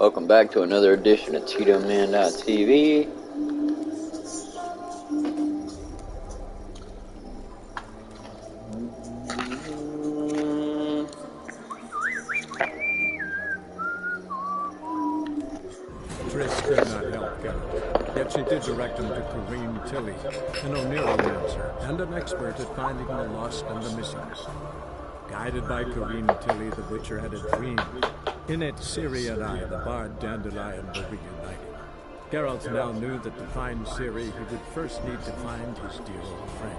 Welcome back to another edition of TitoMan.tv. Triss could not help Garrett, yet she did direct him to Kareem Tilly, an O'Neary dancer and an expert at finding the lost and the missing. Guided by Kareem Tilly, the Witcher had a dream. In it, Ciri and I, the bard Dandelion, were reunited. Geralt now knew that to find Ciri, he would first need to find his dear old friend.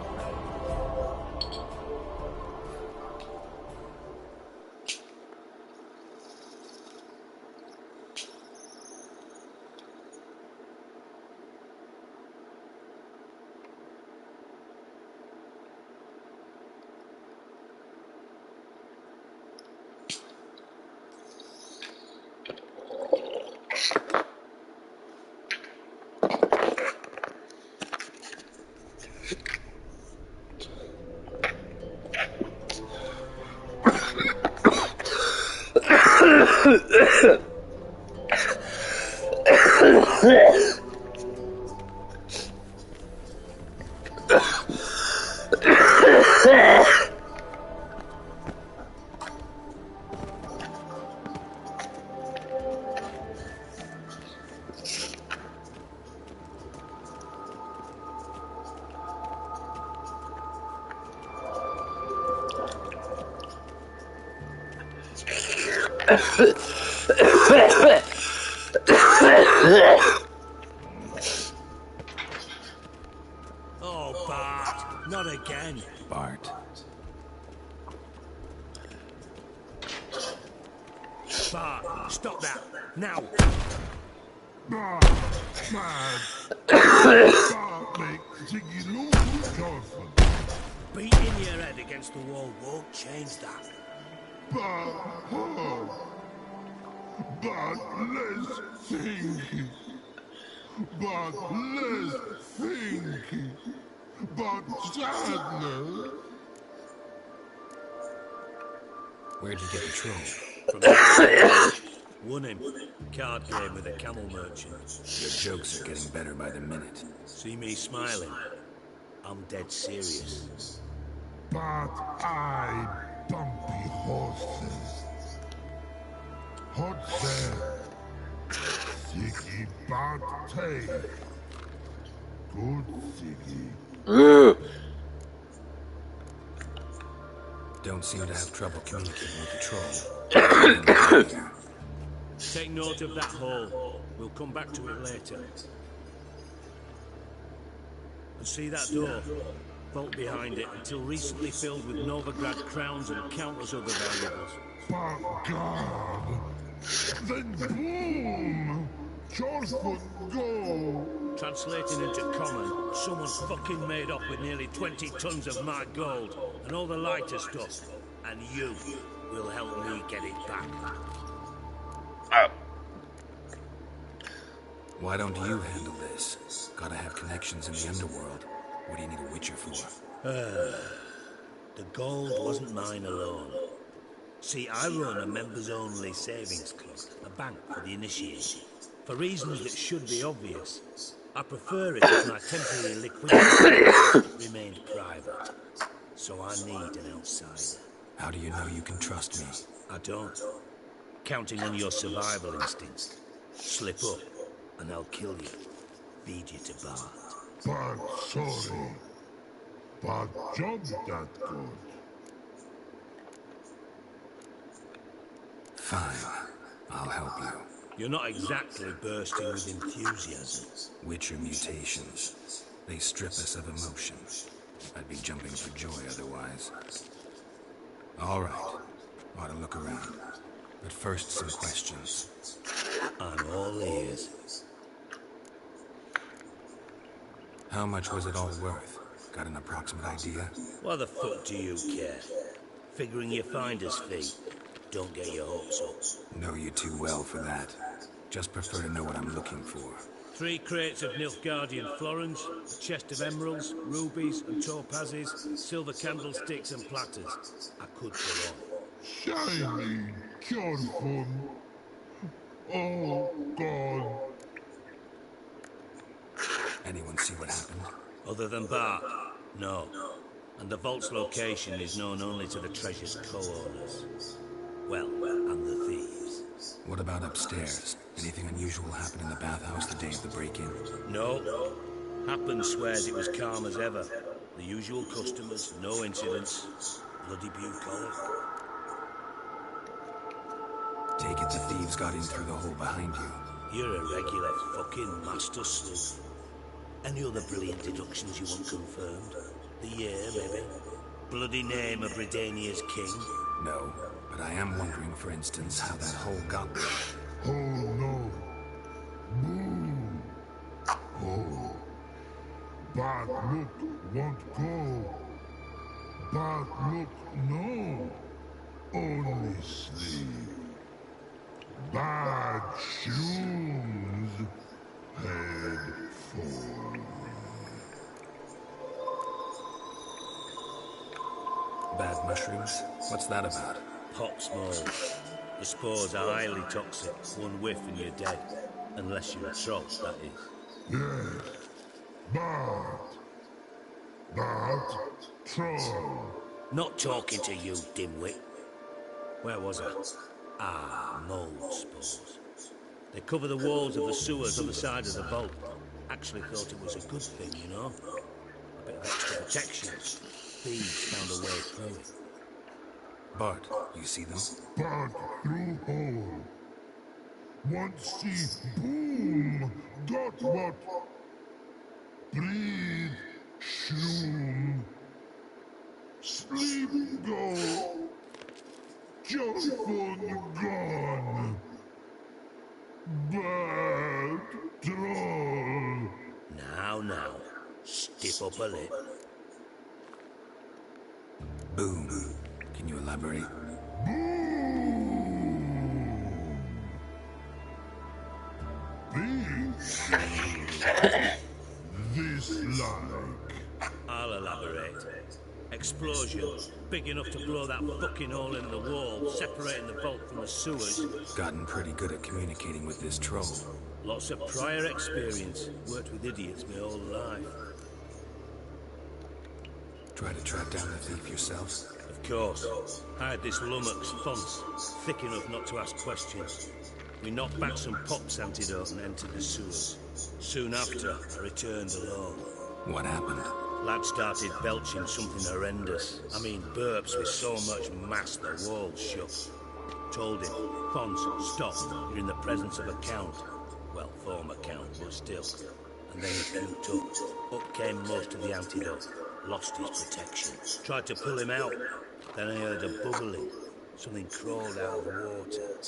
Oh, Bart, not again. Bart. Bart, stop that, now. Bart, man. Bart, make Ziggy lose Jonathan. Beating your head against the wall won't change that. Bart, oh. Bart, let's think. Bart, let's think. Bart, sadness. Where'd you get the troll? From the won him. Card game with a camel merchant. Your jokes are getting better by the minute. See me smiling? I'm dead serious. Bart, I bumpy horses. Hot there. Ziggy Bart take. Good Ziggy. Don't seem to have trouble communicating with the troll. Take note of that hole. We'll come back to it later. And see that door? Vault behind it until recently filled with Novigrad crowns and countless other valuables. But God, then boom! Jorfoot go! Translating into common, someone fucking made off with nearly 20 tons of my gold and all the lighter stuff. And you will help me get it back. Why don't you handle this? Gotta have connections in the underworld. What do you need a Witcher for? The gold wasn't mine alone. See, I run a members-only savings club, a bank for the initiated. For reasons that should be obvious, I prefer it if my temporary liquidity remained private. So I need an outsider. How do you know you can trust me? I don't. Counting on your survival instinct. Slip up, and I'll kill you. Feed you to Bart. But sorry. But job that good. Fine. I'll help you. You're not exactly bursting with enthusiasm. Witcher mutations. They strip us of emotion. I'd be jumping for joy otherwise. All right. Ought to look around. But first, some questions. I'm all ears. How much was it all worth? Got an approximate idea? Why the fuck do you care? Figuring your finder's fee. Don't get your hopes up. Know you too well for that. Just prefer to know what I'm looking for. 3 crates of Nilfgaardian florins, a chest of emeralds, rubies and topazes, silver candlesticks and platters. I could go on. Shiny, Jorfun. Oh, God. Anyone see what happened? Other than Bart? No. And the vault's location is known only to the treasure's co-owners. Well, and the thieves. What about upstairs? Anything unusual happen in the bathhouse the day of the break-in? No. Happen swears it was calm as ever. The usual customers, no incidents. Bloody bucolic. Take it the thieves got in through the hole behind you. You're a regular fucking master sleuth. Any other brilliant deductions you want confirmed? The year, maybe? Bloody name of Redania's king? No, but I am wondering, for instance, how that hole got there. Oh, no. Boo. Oh. Bad look won't go. Bad look, no. Only sleep. Bad shoes. Head forward. Bad mushrooms? What's that about? Pops mold. The spores are highly toxic. One whiff and you're dead. Unless you're a troll, that is. Yes. Bad. Bad troll. Not talking to you, dimwit. Where was I? Ah, mold spores. They cover the walls of the sewers on the side of the vault. Actually thought it was a good thing, you know? A bit of extra protection. Thieves found a way through it. Bart, you see them? Bad through hole. Want see boom. Got what? Breathe. Shroom. Sleep go. Joyful gone. Bad troll. Now. Stiff up a lip. Boom. Can you elaborate? This like. I'll elaborate. Explosion, big enough to blow that fucking hole in the wall, separating the vault from the sewers. Gotten pretty good at communicating with this troll. Lots of prior experience. Worked with idiots my whole life. Try to track down the thief yourself? Of course. I had this lummox fonts, thick enough not to ask questions. We knocked back some pops antidote and entered the sewers. Soon after, I returned alone. What happened? Lad started belching something horrendous. I mean, burps with so much mass the walls shook. Told him, Fons, stop. You're in the presence of a count. Well, former count, but still. And then he puked up. Up came most of the antidote. Lost his protection. Tried to pull him out. Then I heard a bubbling. Something crawled out of the water.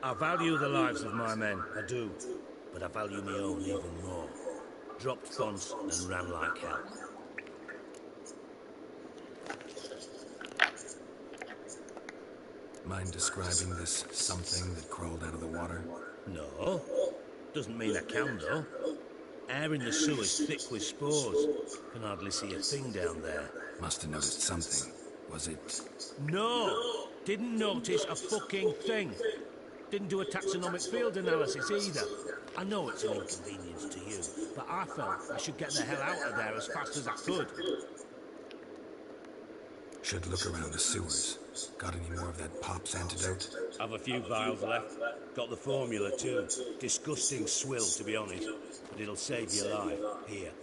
I value the lives of my men, I do. But I value my own even more. Dropped Fons and ran like hell. Mind describing this something that crawled out of the water? No. Doesn't mean I can, though. Air in the sewer's thick with spores. Can hardly see a thing down there. Must have noticed something. Was it... No! Didn't notice a fucking thing. Didn't do a taxonomic field analysis either. I know it's an inconvenience to you, but I felt I should get the hell out of there as fast as I could. Should look around the sewers. Got any more of that Pop's antidote? Have a few vials left. Got the formula too. Disgusting swill, to be honest. But it'll save your life. Here.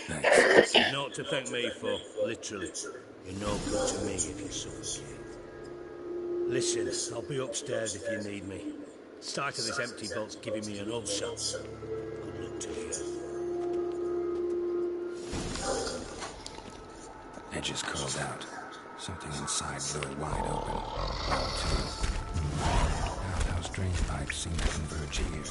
Thanks. Not to thank me for, literally. You're no good to me if you suffocate. Listen, I'll be upstairs if you need me. Sight of this empty vault's giving me an ulcer. Good luck to you. Edges curled out. Something inside blew it wide open. Well, too. Outhouse drain pipes seem to converge here.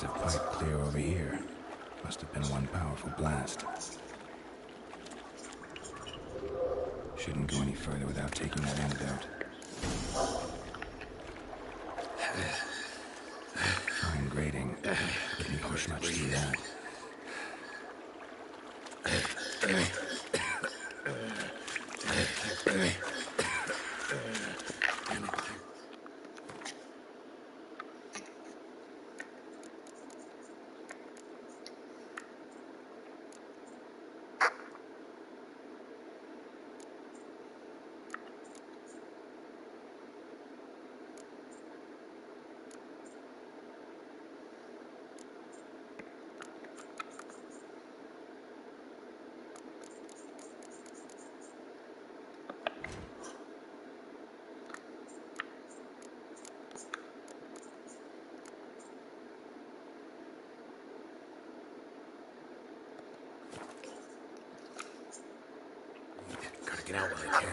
bits of pipe clear over here. Must have been one powerful blast. Shouldn't go any further without taking that antidote. Fine grating. Can't push much through that. Gotta get out while I can.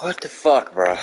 What the fuck, bro?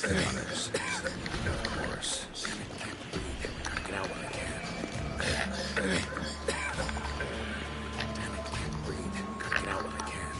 Runners. Of course. Can't breathe. Get out when I can. Damn it, can't breathe. Get out when I can.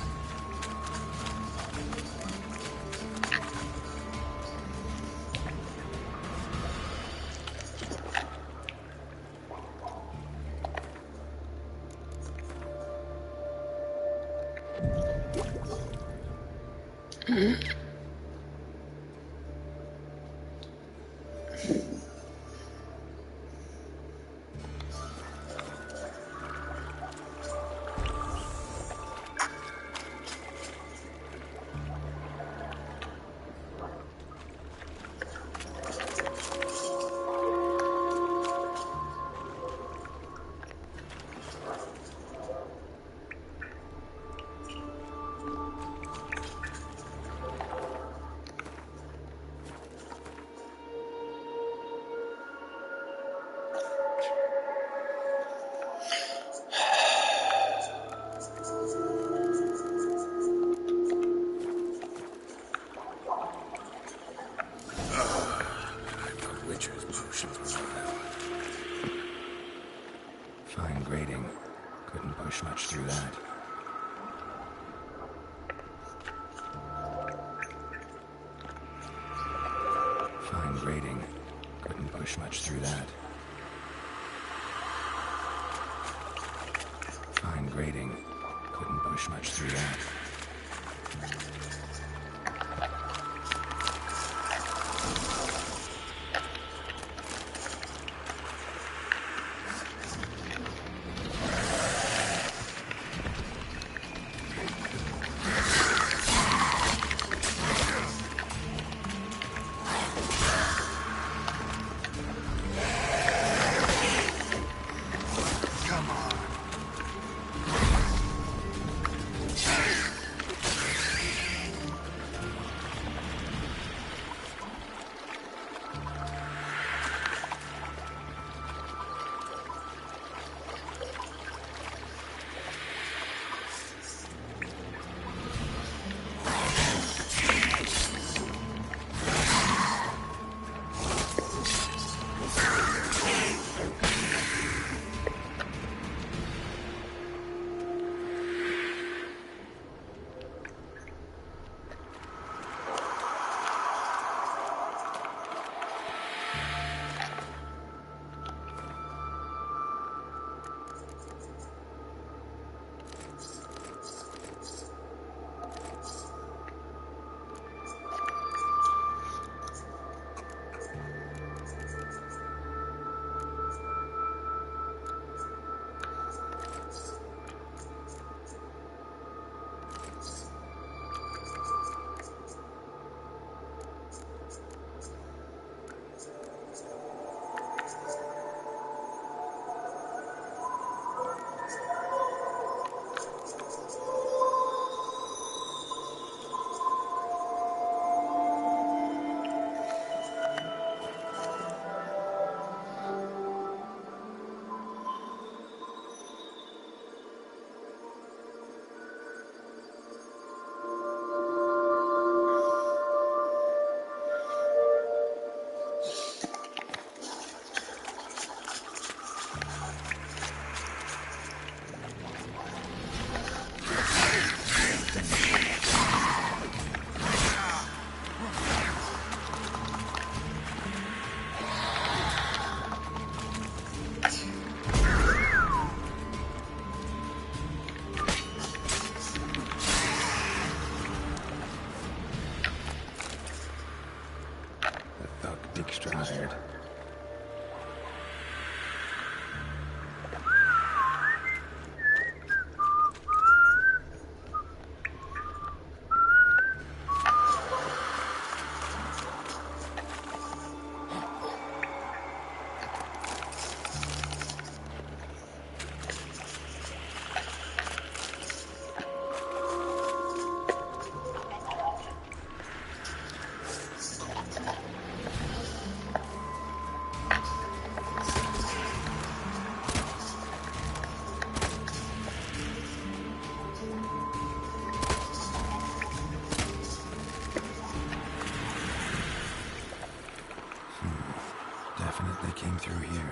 Fine grating. Couldn't push much through that. Fine grating. Couldn't push much through that. Fine grating. Couldn't push much through that. Tired. through here.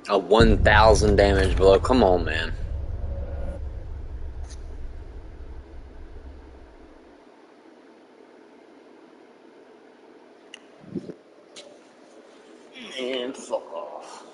A 1,000 damage blow. Come on, man. And fuck off.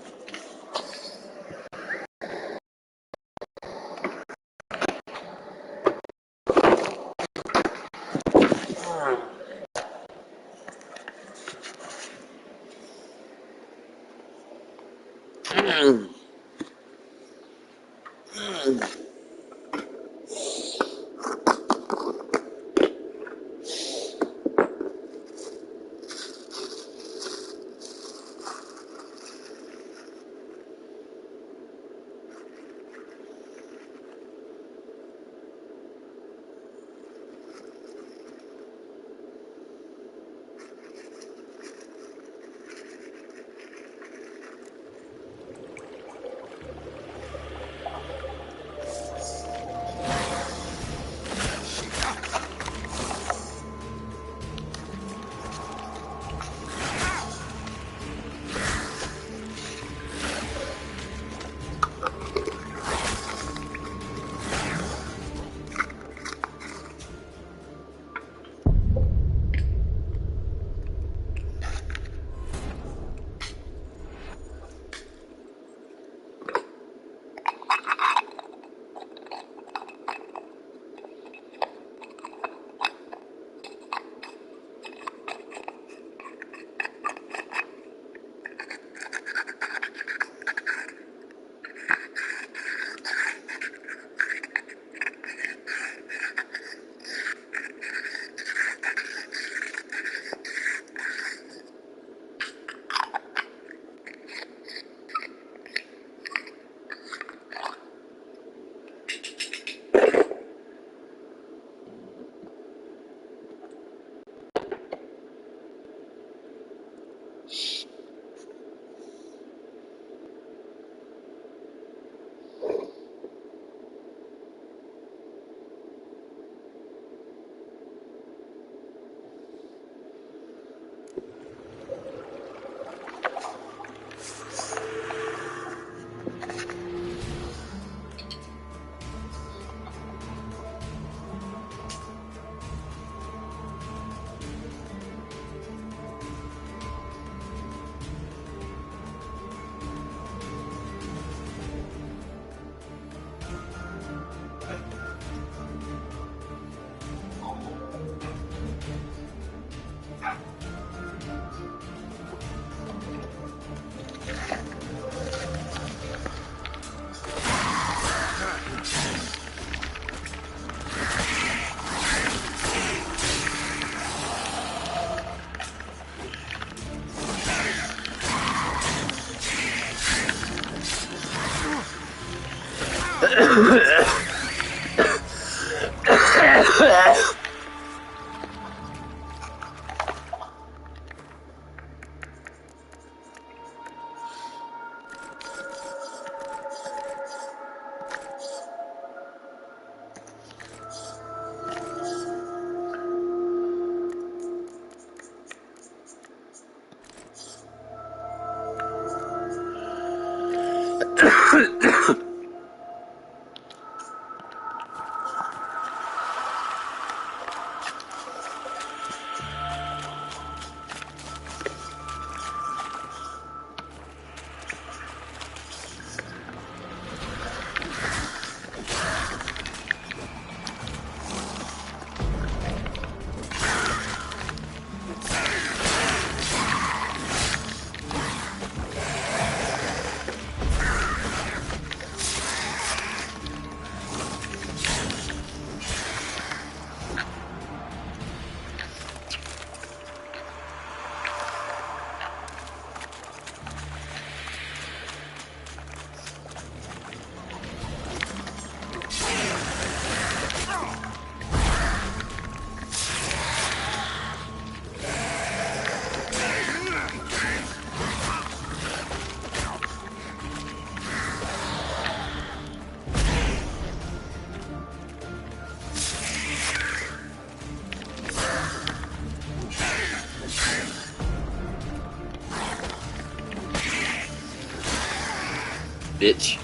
Bitch.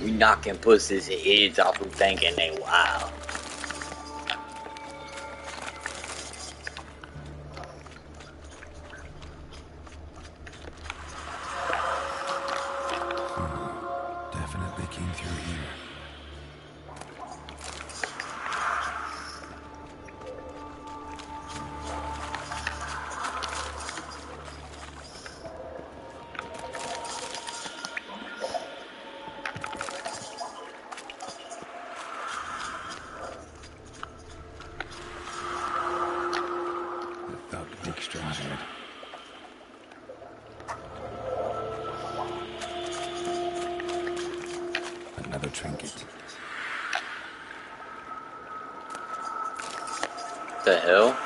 We knocking pussies' heads off who thinking they wild. Definitely came through here. Another trinket. The hell?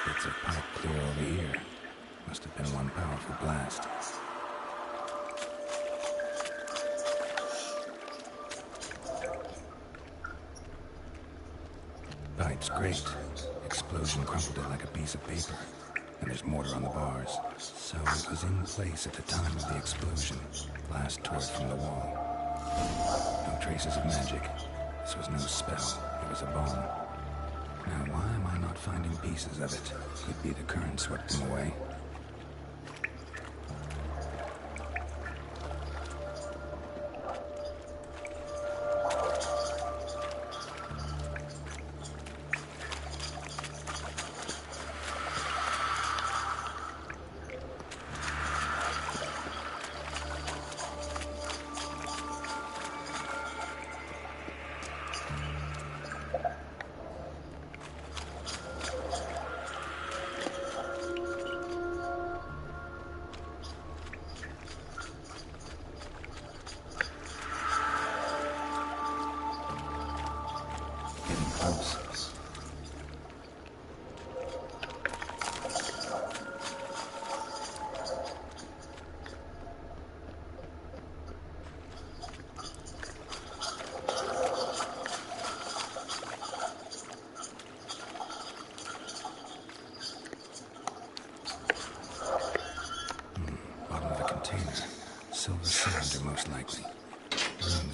Bits of pipe clear over here. Must have been one powerful blast. Pipe's great. Explosion crumpled it like a piece of paper. And there's mortar on the bars. So it was in place at the time of the explosion. Blast tore it from the wall. No traces of magic. This was no spell. It was a bomb. Now, why am I not finding pieces of it? Could be the current swept them away.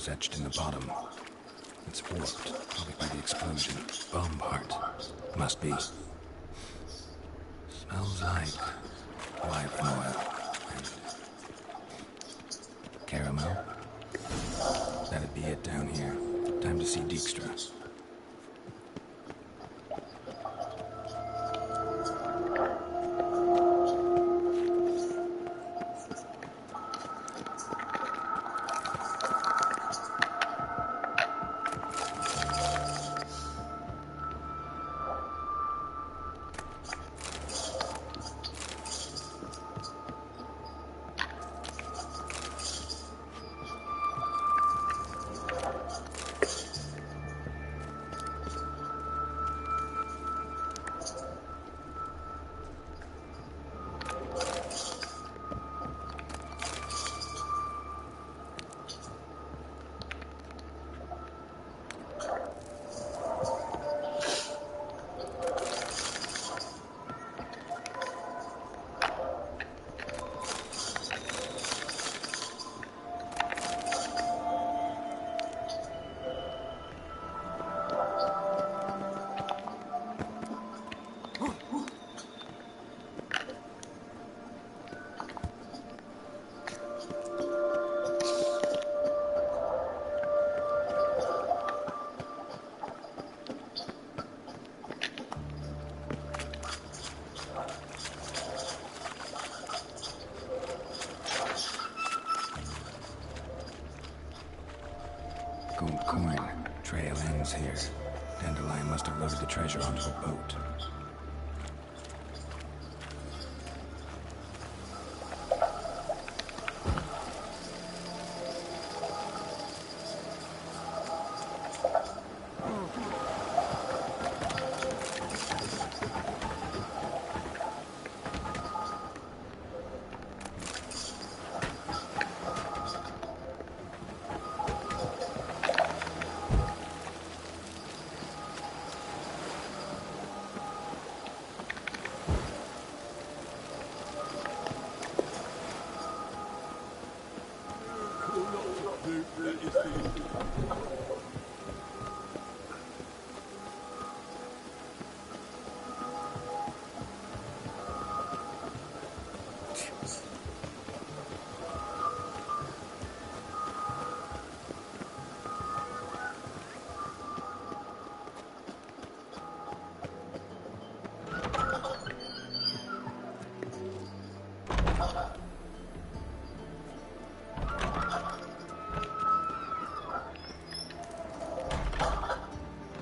words etched in the bottom. It's warped, probably by the explosion. Bomb part. Must be. Smells like wyvern oil and caramel. That'd be it down here. Time to see Dijkstra. Gold coin. Trail ends here. Dandelion must have loaded the treasure onto a boat.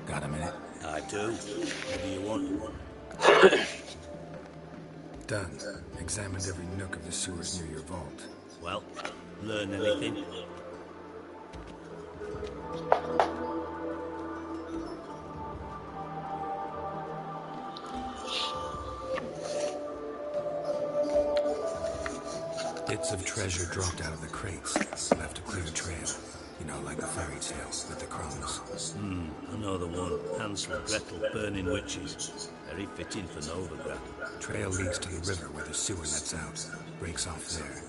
Got a minute? I do. What do you want? Done. Examined every nook of the sewers near your vault. Well, learn anything? Bits of treasure dropped out of the crates. Left a clear trail. You know, like the fairy tale with the crumbs. I know the one. Hansel, Gretel, burning witches. Very fitting for Novigrad. Trail leads to the river where the sewer lets out. Breaks off there.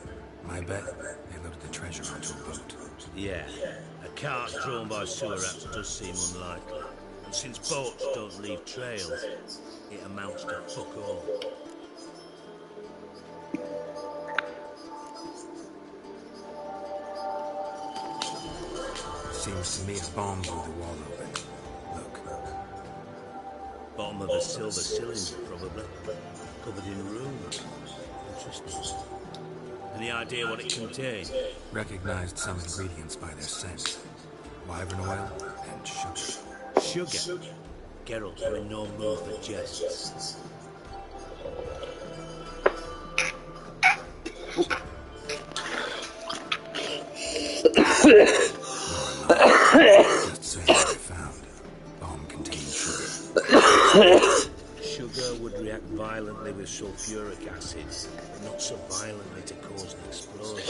My bet, they loaded the treasure onto a boat. Yeah, a cart drawn by sewer rats does seem unlikely. And since boats don't leave trails, it amounts to fuck all. Seems to me a bomb blew the wall open. Look. Bottom of a silver cylinder, probably. Covered in runes. Interesting. Any idea what it contained? Recognized some ingredients by their scent. Wyvern oil and sugar. Sugar? Geralt, we're in no mood for jests. Just saying what I found. Bomb contained sugar. Sugar would react violently with sulfuric acid, but not so violently to cause an explosion.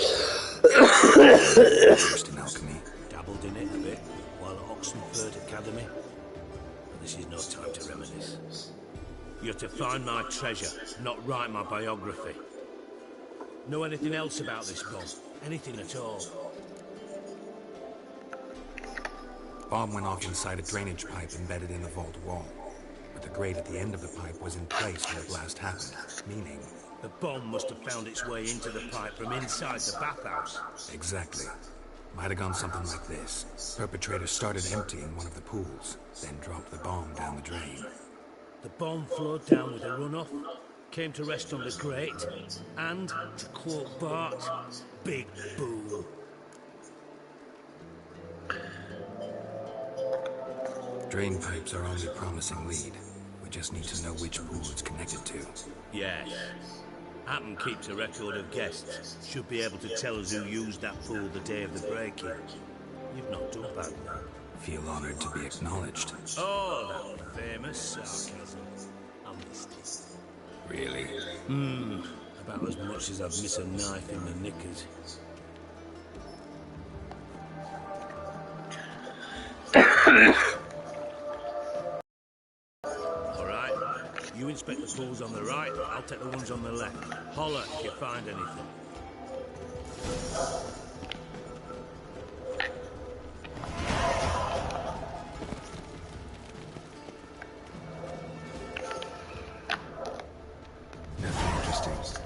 Versed in alchemy. Dabbled in it a bit while at Oxenford Academy. But this is no time to reminisce. You're to find my treasure, not write my biography. Know anything else about this bomb? Anything at all? bomb went off inside a drainage pipe embedded in the vault wall. But the grate at the end of the pipe was in place when the blast happened, meaning... The bomb must have found its way into the pipe from inside the bathhouse. Exactly. Might have gone something like this. Perpetrator started emptying one of the pools, then dropped the bomb down the drain. The bomb flowed down with a runoff, came to rest on the grate, and, to quote Bart, big boom. Drain pipes are only promising lead. We just need to know which pool it's connected to. Yes. Hatton keeps a record of guests. Should be able to tell us who used that pool the day of the break-in. You've not done badly. Feel honored to be acknowledged. Oh, that famous sarcasm. I missed it. Really? About as much as I'd miss a knife in the knickers. You inspect the pools on the right, I'll take the ones on the left. Holler if you find anything. Nothing interesting.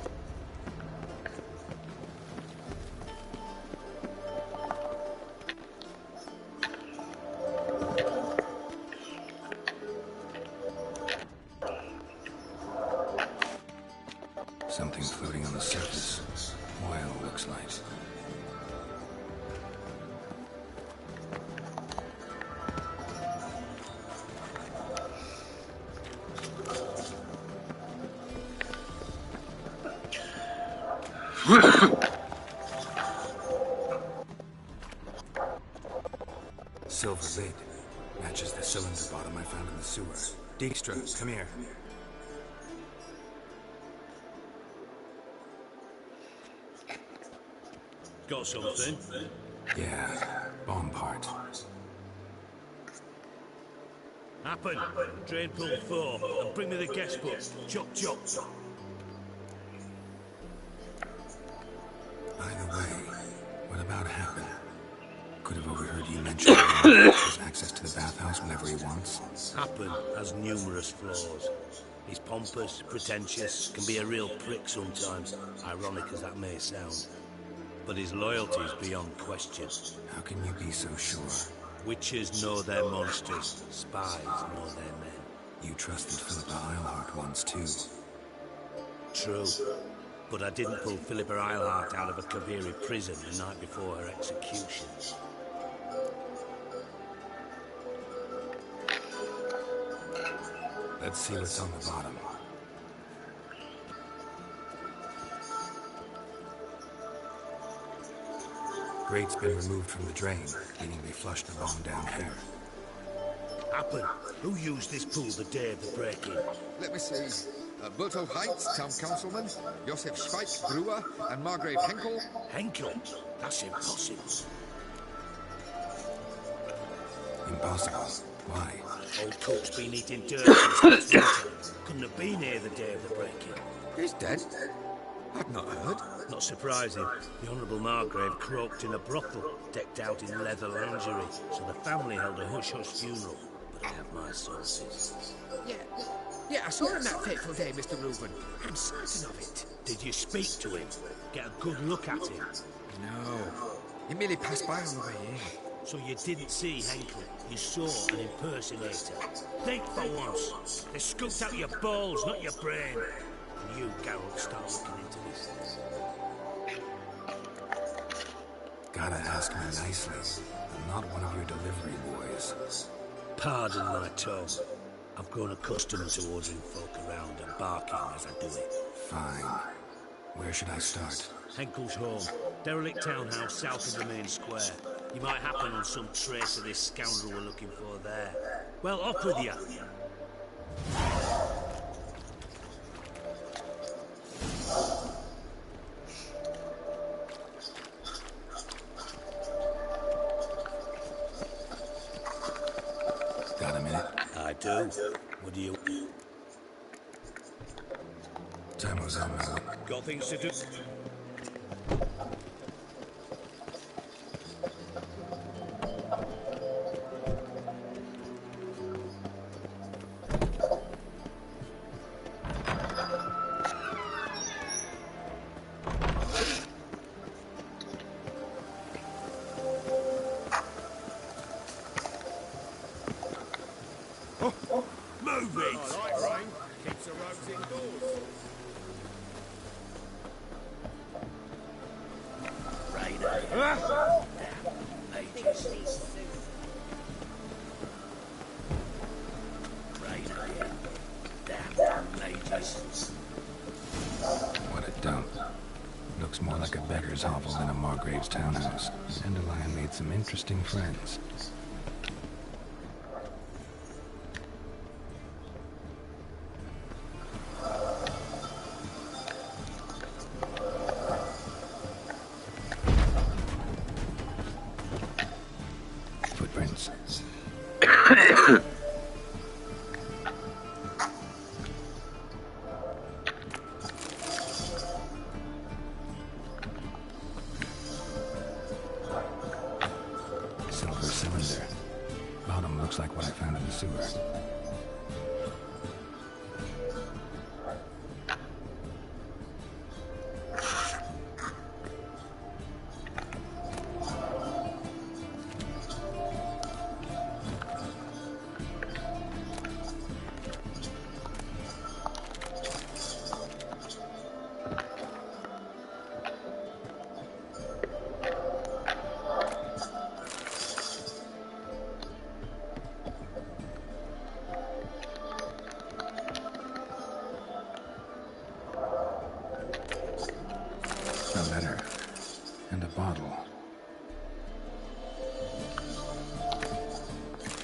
Something floating on the surface. Oil, looks like. Silver lid. Matches the cylinder bottom I found in the sewer. Dijkstra, come here. Got something? Yeah, bomb part. Happen. Drain pool 4. And bring me the guest book. Chop, chop. Either way, what about Happen? Could have overheard you mention has access to the bathhouse whenever he wants. Happen has numerous flaws. He's pompous, pretentious, can be a real prick sometimes, ironic as that may sound. But his loyalty is beyond question. How can you be so sure? Witches know their monsters, spies know their men. You trusted Philippa Eilhart once too. True. But I didn't pull Philippa Eilhart out of a Kaviri prison the night before her execution. Let's see what's on the bottom. Grate's been removed from the drain, meaning they flushed the bomb down here. Happen. Who used this pool the day of the break-in? Let me see. Berto Heights, town councilman, Josef Schweik, brewer, and Margrave Henkel. Henkel? That's impossible. Impossible. Why? Old cook's been eating dirt since last winter. Couldn't have been here the day of the break-in. He's dead? I'd not heard. Not surprising. The Honourable Margrave croaked in a brothel, decked out in leather lingerie, so the family held a hush-hush funeral. But I have my sources. Yeah, I saw him that fateful day, Mr. Reuben. I'm certain of it. Did you speak to him? Get a good look at him? No. He merely passed by on the way in. So you didn't see Henkel? You saw an impersonator? Think for once. They scooped out your balls, not your brain. And you, Geralt, start looking into this. Gotta ask me nicely. I'm not one of your delivery boys. Pardon my tongue. I've grown accustomed to ordering folk around and barking as I do it. Fine. Where should I start? Henkel's home. Derelict townhouse south of the main square. You might happen on some trace of this scoundrel we're looking for there. Well, off with you. Got a minute? I do. What do you... Time was on now. Got things to do? Move it! I like rain. Keeps the rogues indoors. What a dump. Looks more like a beggar's hovel than a Margrave's townhouse. Dandelion made some interesting friends. Footprints. Silver cylinder. Bottom looks like what I found in the sewer. A letter. And a bottle.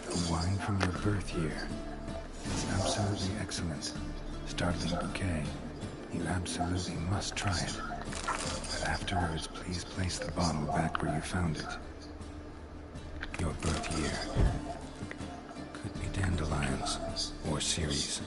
A wine from your birth year. It's absolutely excellent. Startling bouquet. You absolutely must try it. But afterwards, please place the bottle back where you found it. Your birth year. Could be dandelions. Or Ceres.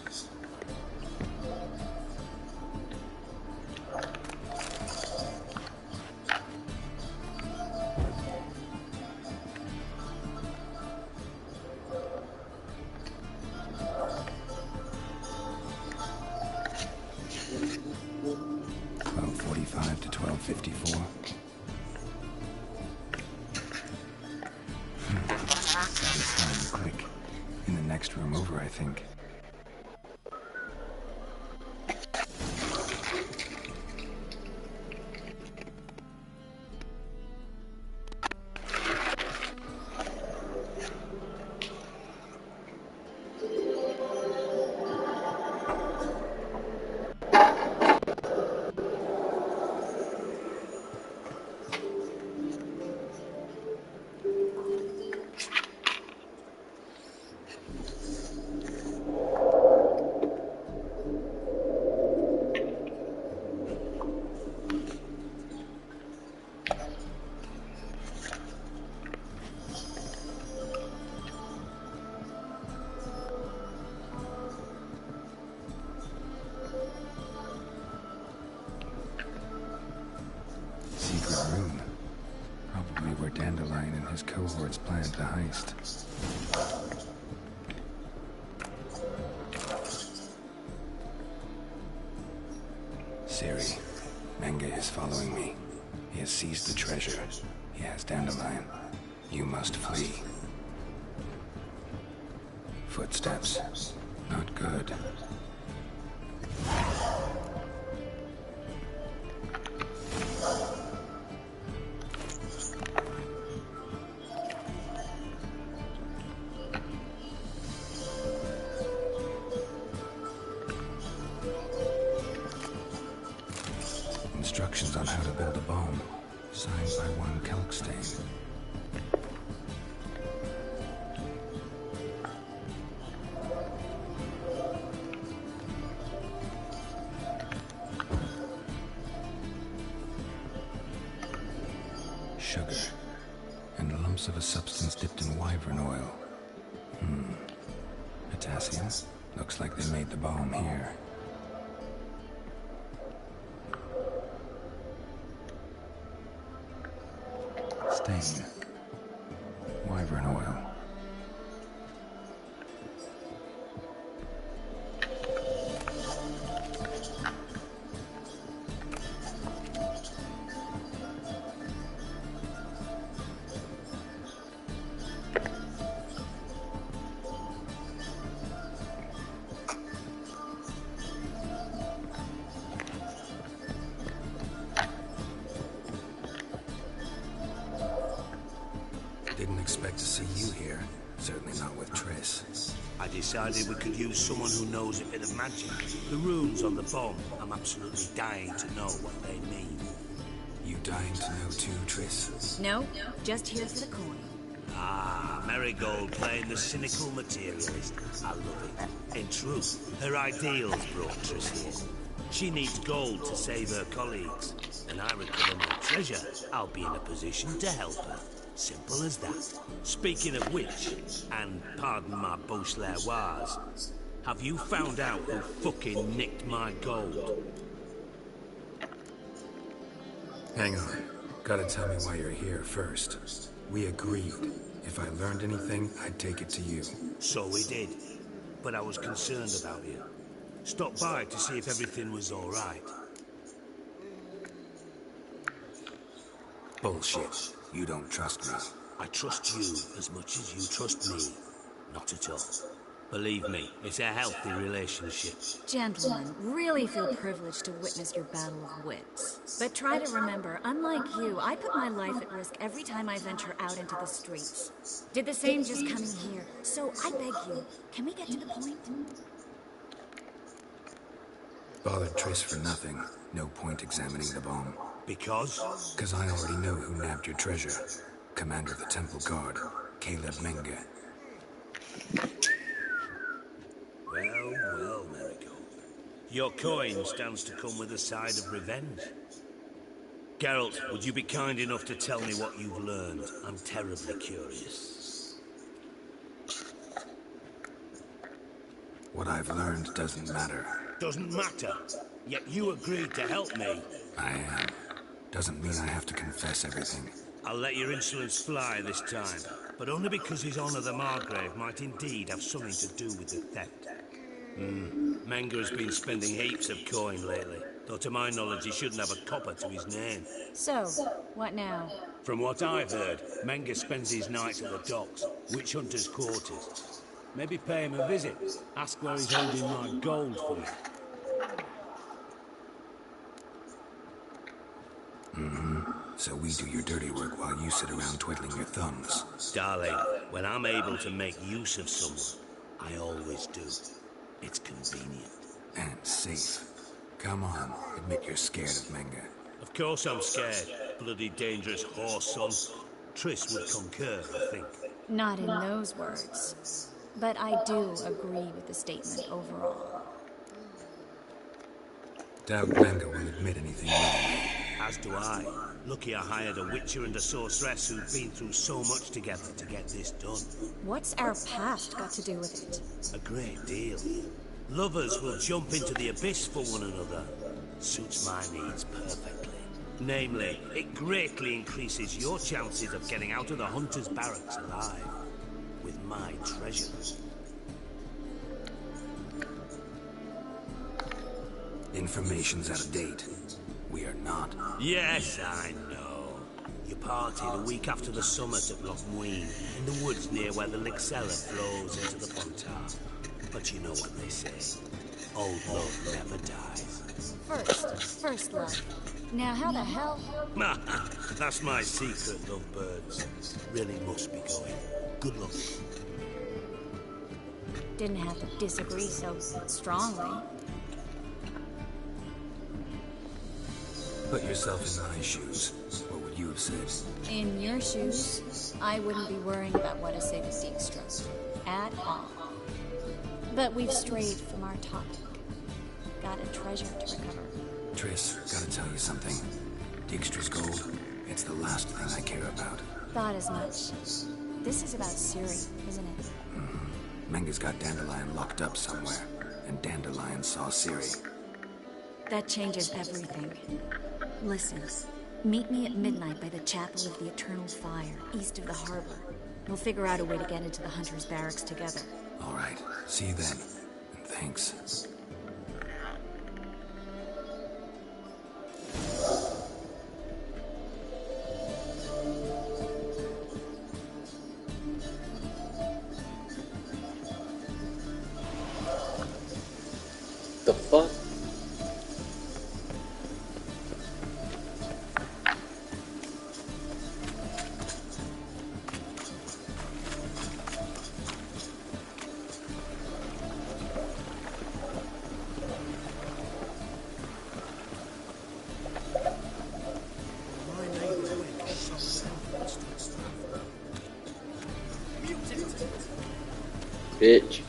To 1254. Satisfying click. In the next room over, I think. Probably where Dandelion and his cohorts planned the heist. Ciri, Menge is following me. He has seized the treasure. He has Dandelion. You must flee. Footsteps. Not good. Instructions on how to build a bomb, signed by one Kalkstein. Sugar, and lumps of a substance dipped in wyvern oil. Potassium? Looks like they made the bomb here. Stain. Wyvern oil. see you here. Certainly not with Triss. I decided we could use someone who knows a bit of magic. The runes on the bomb, I'm absolutely dying to know what they mean. You dying to know too, Triss? No, just here for the coin. Ah, Marigold playing the cynical materialist. I love it. In truth, her ideals brought Triss here. She needs gold to save her colleagues, and I recover my treasure. I'll be in a position to help her. Simple as that. Speaking of which, and pardon my Beauclervoise, have you found out who fucking nicked my gold? Hang on. Gotta tell me why you're here first. We agreed. If I learned anything, I'd take it to you. So we did. But I was concerned about you. Stopped by to see if everything was all right. Bullshit. You don't trust me. I trust you as much as you trust me. Not at all. Believe me, it's a healthy relationship. Gentlemen, really feel privileged to witness your battle of wits. But try to remember, unlike you, I put my life at risk every time I venture out into the streets. Did the same just coming here. So I beg you, can we get to the point? Bothered Triss for nothing. No point examining the bomb. Because? Because I already know who nabbed your treasure. Commander of the Temple Guard, Caleb Menge. Well, Marigold. Your coin stands to come with a side of revenge. Geralt, would you be kind enough to tell me what you've learned? I'm terribly curious. What I've learned doesn't matter. Doesn't matter. Yet you agreed to help me. I am. Doesn't mean I have to confess everything. I'll let your insolence fly this time, but only because His Honor the Margrave might indeed have something to do with the theft. Menge has been spending heaps of coin lately, though to my knowledge he shouldn't have a copper to his name. So, what now? From what I've heard, Menge spends his nights at the docks, witch hunters' quarters. Maybe pay him a visit, ask where he's holding my gold for me. So we do your dirty work while you sit around twiddling your thumbs. Darling, when I'm able to make use of someone, I always do. It's convenient. And safe. Come on, admit you're scared of Menge. Of course I'm scared. Bloody dangerous horse, son. Triss would concur, I think. Not in those words. But I do agree with the statement overall. Doubt Menge will admit anything willingly. As do I. Lucky I hired a witcher and a sorceress who've been through so much together to get this done. What's our past got to do with it? A great deal. Lovers will jump into the abyss for one another. Suits my needs perfectly. Namely, it greatly increases your chances of getting out of the hunter's barracks alive. With my treasure. Information's out of date. We are not. Yes, I know. You partied a week after the summit at Loch Muin, in the woods near where the Lixella flows into the Pontar. But you know what they say. Old love never dies. First love. Now how the hell? That's my secret, lovebirds. Really must be going. Good luck. Didn't have to disagree so strongly. Put yourself in my shoes. What would you have said? In your shoes, I wouldn't be worrying about what to say to Dijkstra. At all. But we've strayed from our topic. Got a treasure to recover. Triss, gotta tell you something. Dijkstra's gold, it's the last thing I care about. Thought as much. This is about Ciri, isn't it? Menge's got Dandelion locked up somewhere, and Dandelion saw Ciri. That changes everything. Listen, meet me at midnight by the Chapel of the Eternal Fire, east of the harbor. We'll figure out a way to get into the Hunter's Barracks together. All right, see you then. And thanks. The fuck? bitch.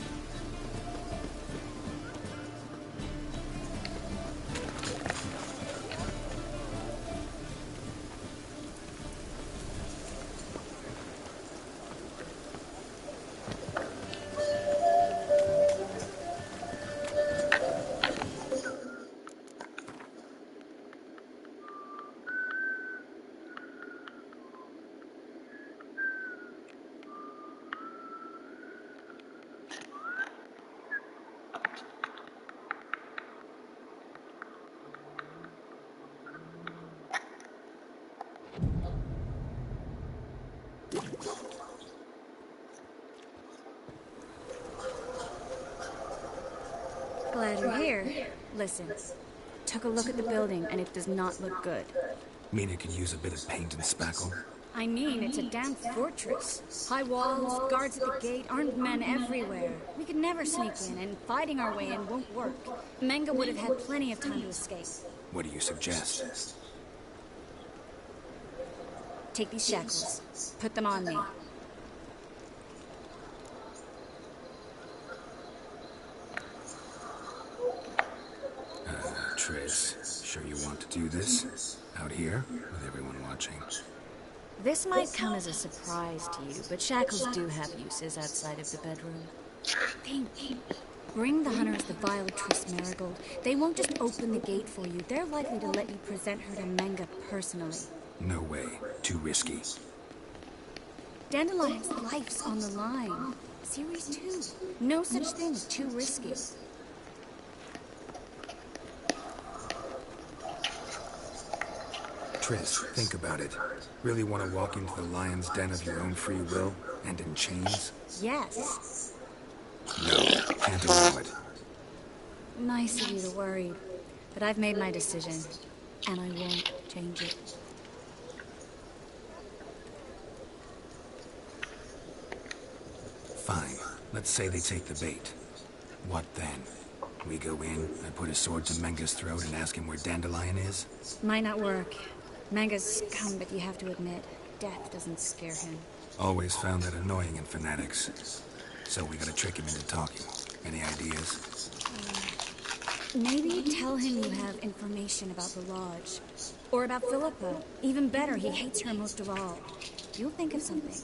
Glad you're here. Listen, took a look at the building and it does not look good. Mean it could use a bit of paint and spackle? I mean, it's a damn fortress. High walls, guards at the gate, armed men everywhere. We could never sneak in, and fighting our way in won't work. Menga would have had plenty of time to escape. What do you suggest? Take these shackles. Put them on me. Triss, sure you want to do this? Out here, with everyone watching? This might come as a surprise to you, but shackles do have uses outside of the bedroom. Think. Bring the hunters the vial of Triss Marigold. They won't just open the gate for you. They're likely to let you present her to Menga personally. No way. Too risky. Dandelion's life's on the line. Series 2. No such thing as too risky. Triss, think about it. Really want to walk into the lion's den of your own free will, and in chains? Yes. No, can't allow it. Nice of you to worry, but I've made my decision, and I won't change it. Fine. Let's say they take the bait. What then? We go in, I put a sword to Menga's throat and ask him where Dandelion is? Might not work. Menga's scum, but you have to admit, death doesn't scare him. Always found that annoying in fanatics. So we gotta trick him into talking. Any ideas? Maybe tell him you have information about the Lodge. Or about Philippa. Even better, he hates her most of all. You'll think of something.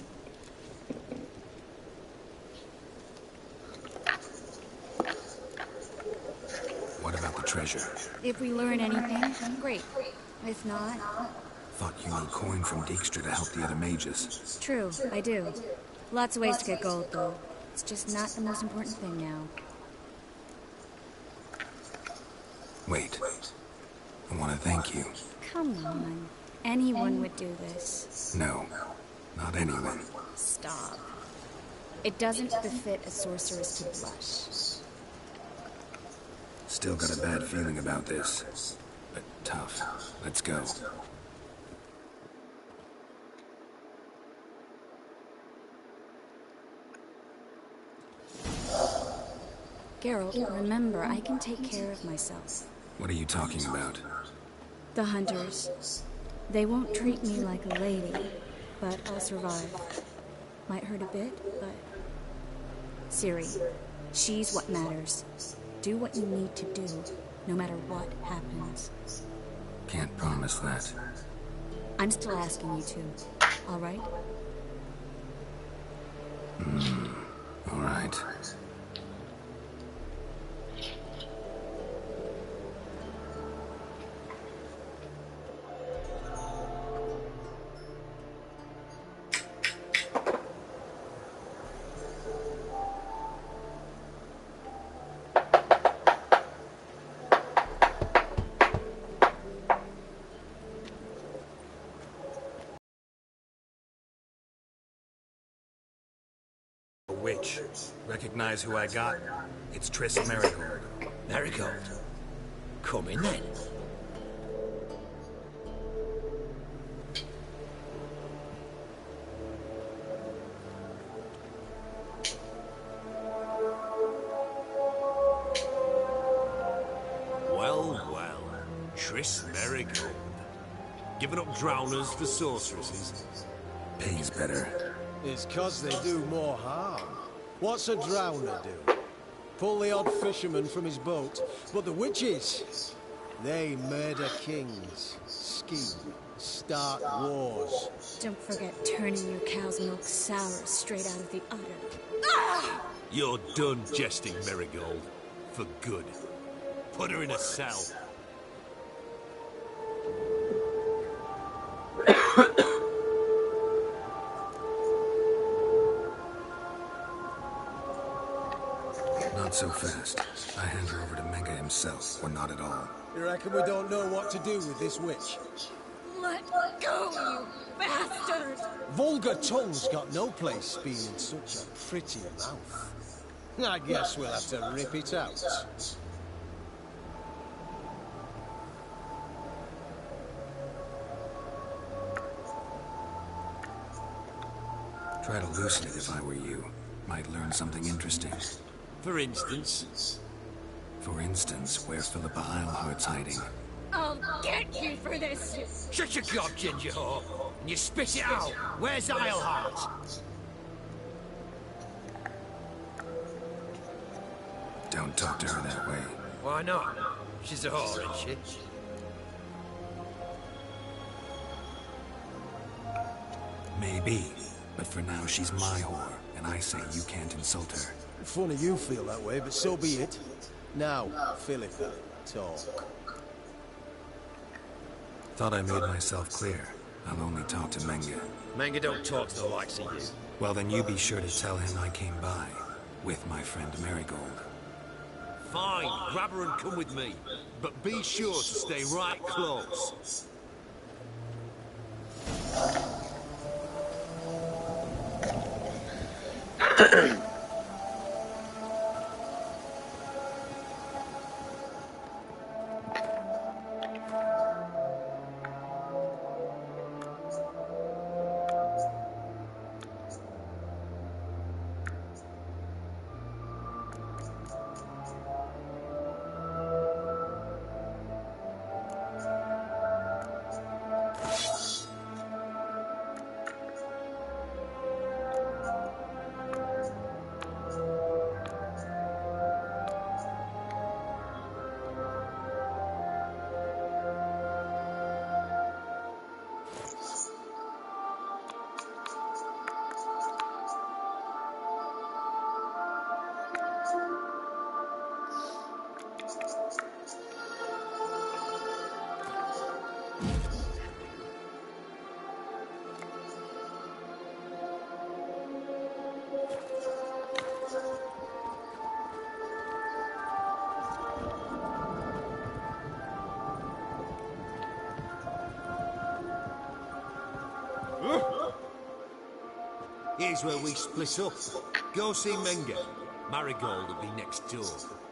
What about the treasure? If we learn anything, great. If not... Thought you need coin from Dijkstra to help the other mages. True, I do. Lots of ways to get gold, though. It's just not the most important thing now. Wait. I want to thank you. Come on. Anyone would do this. No, not anyone. Stop. It doesn't befit a sorceress to blush. Still got a bad feeling about this. But tough. Let's go. Geralt, remember, I can take care of myself. What are you talking about? The hunters. They won't treat me like a lady, but I'll survive. Might hurt a bit, but... Ciri, she's what matters. Do what you need to do, no matter what happens. Can't promise that. I'm still asking you to, all right? All right. Witch. Recognize who I got? It's Triss Marigold. Marigold. Come in then. Well, well. Triss Marigold. Giving up drowners for sorceresses. Pays better. It's 'cause they do more harm. What's a drowner do? Pull the odd fisherman from his boat. But the witches, they murder kings, scheme, start wars. Don't forget turning your cow's milk sour straight out of the udder. You're done jesting, Marigold. For good. Put her in a cell. Not so fast. I hand her over to Menge himself, or not at all. You reckon we don't know what to do with this witch? Let go, you bastard! Vulgar tongue's got no place being in such a pretty mouth. I guess we'll have to rip it out. Try to loosen it if I were you. Might learn something interesting. For instance? For instance, where Philippa Eilhart's hiding. I'll get you for this, you... Shut your gob, ginger whore, and you spit it out. Where's Eilhart? Don't talk to her that way. Why not? She's a whore, isn't she? Maybe. But for now, she's my whore, and I say you can't insult her. Funny you feel that way, but so be it. Now, Philippa, talk. Thought I made myself clear. I'll only talk to Menge. Menge don't talk to the likes of you. Well, then you be sure to tell him I came by. With my friend Marigold. Fine, grab her and come with me. But be sure to stay right close. Here's where we split up. Go see Menge. Marigold will be next door.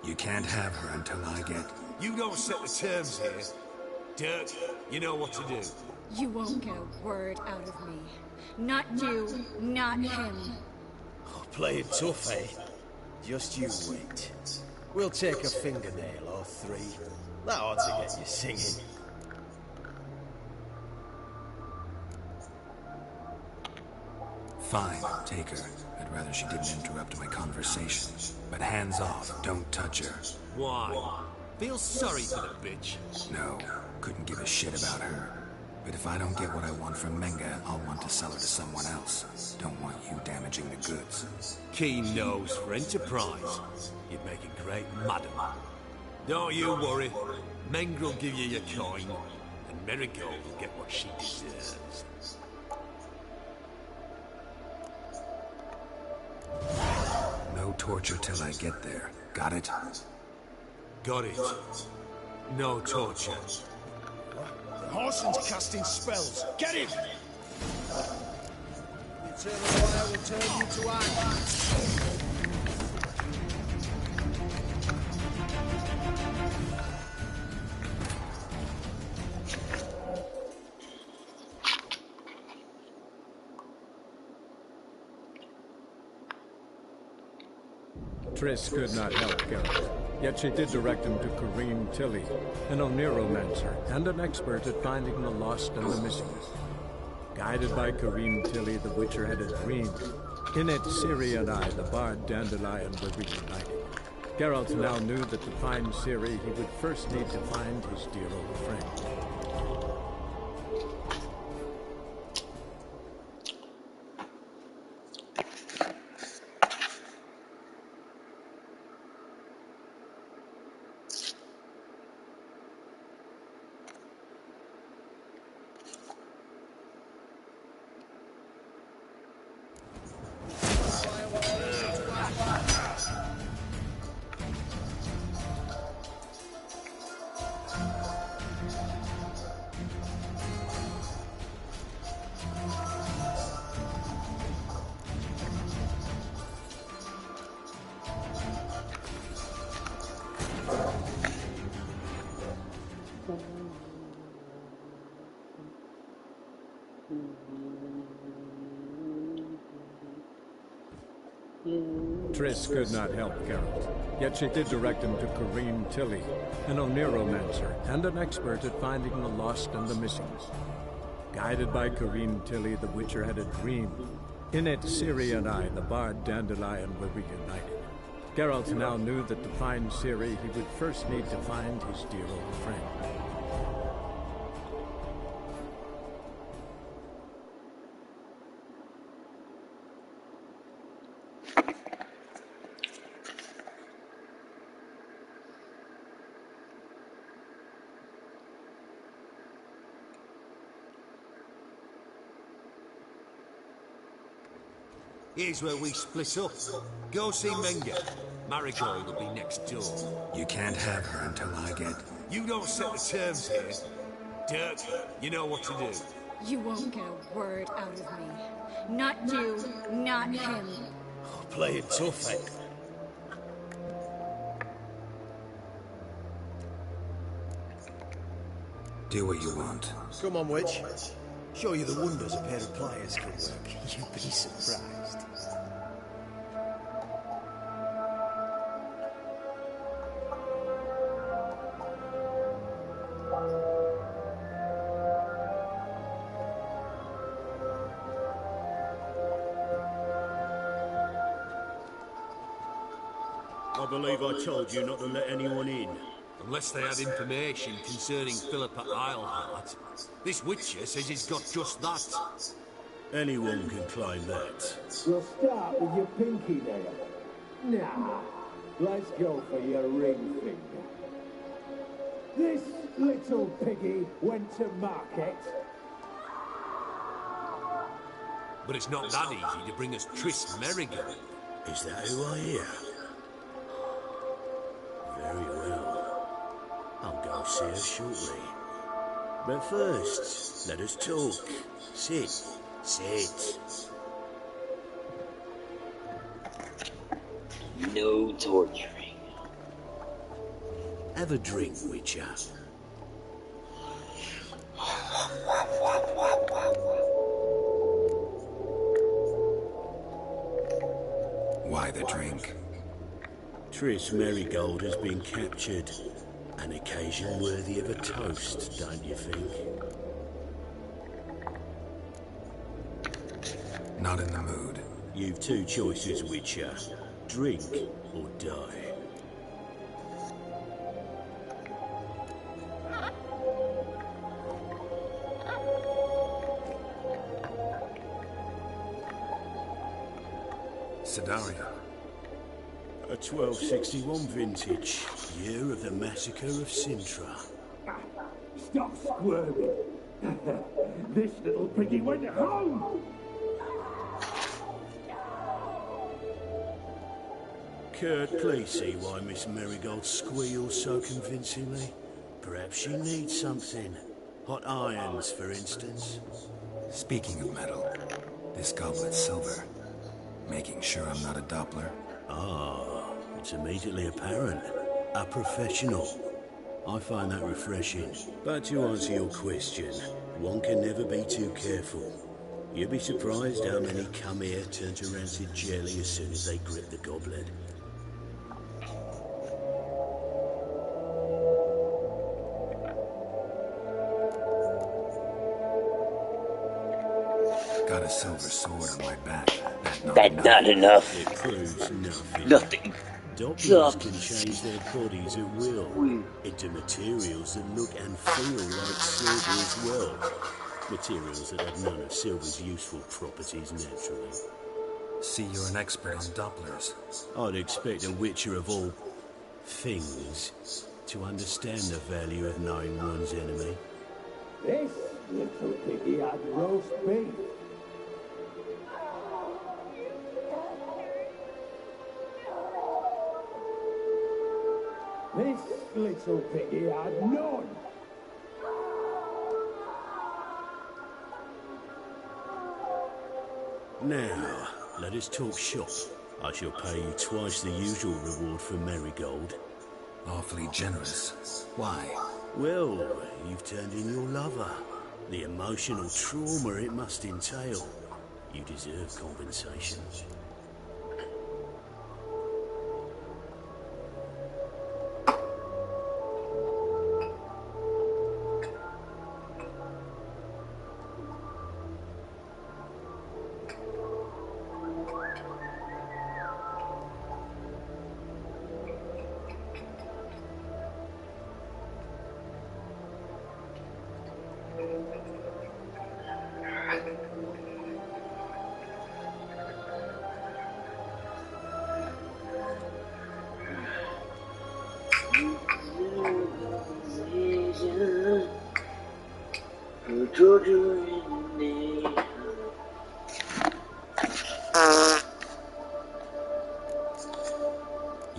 You can't have her until I get... You don't set the terms here. Dirk, you know what to do. You won't get a word out of me. Not you, not him. Oh, playing tough, eh? Just you wait. We'll take a fingernail or three. That ought to get you singing. Fine, take her. I'd rather she didn't interrupt my conversation. But hands off, don't touch her. Why? Feel sorry for the bitch. No, couldn't give a shit about her. But if I don't get what I want from Menge, I'll want to sell her to someone else. Don't want you damaging the goods. Keen nose for enterprise. You'd make a great madam. Don't you worry. Menge will give you your coin, and Marigold will get what she deserves. No torture till I get there. Got it? Got it. No torture. The Horson's casting spells. Get him! The eternal fire will turn you to iron. Triss could not help Geralt, yet she did direct him to Corrine Tilly, an Oniromancer and an expert at finding the lost and the missing. Guided by Corrine Tilly, the Witcher had a dream. In it, Ciri and I, the bard Dandelion, were reunited. Geralt now knew that to find Ciri, he would first need to find his dear old friend. Triss could not help Geralt, yet she did direct him to Corinne Tilly, an Oniromancer and an expert at finding the lost and the missing. Guided by Corinne Tilly, the Witcher had a dream. In it, Ciri and I, the bard Dandelion, were reunited. Geralt now knew that to find Ciri, he would first need to find his dear old friend. Here's where we split up. Go see Menga. Marigold will be next door. You can't have her until I get... You don't set the terms here. Dirk, you know what to do. You won't get a word out of me. Not you, not him. Play it tough, eh? Do what you want. Come on, witch. Show you the wonders a pair of pliers can work. You'd be surprised. I believe I told you not to let anyone in. Unless they had information concerning Philippa Eilhart. This Witcher says he's got just that. Anyone can claim that. We'll start with your pinky nail. Nah, let's go for your ring finger. This little piggy went to market. But it's not that easy to bring us Triss Merigold. Is that who I hear? Very well. I'll go see her shortly. But first, let us talk. Sit. Sit. No torturing. Have a drink, Witcher. Why the drink? Triss Merigold has been captured. An occasion worthy of a toast, don't you think? Not in the mood. You've two choices, Witcher. Drink or die. Sidaria. A 1261 vintage, year of the massacre of Sintra. Stop squirming. This little piggy went home. Kurt, please see why Miss Merigold squeals so convincingly. Perhaps she needs something. Hot irons, for instance. Speaking of metal, this goblet's silver. Making sure I'm not a Doppler. Ah, it's immediately apparent. A professional. I find that refreshing. But to answer your question, one can never be too careful. You'd be surprised how many come here turn to rancid jelly as soon as they grip the goblet. Got a silver sword on my back. That not enough. It proves nothing. Nothing. Dopplers can change their bodies at will into materials that look and feel like silver as well. Materials that have none of silver's useful properties naturally. See, you're an expert on Dopplers. I'd expect a witcher of all things to understand the value of knowing one's enemy. This little piggy had roast beef. This little piggy had none. Now, let us talk shop. I shall pay you twice the usual reward for Marigold. Awfully generous. Why? Well, you've turned in your lover. The emotional trauma it must entail. You deserve compensation.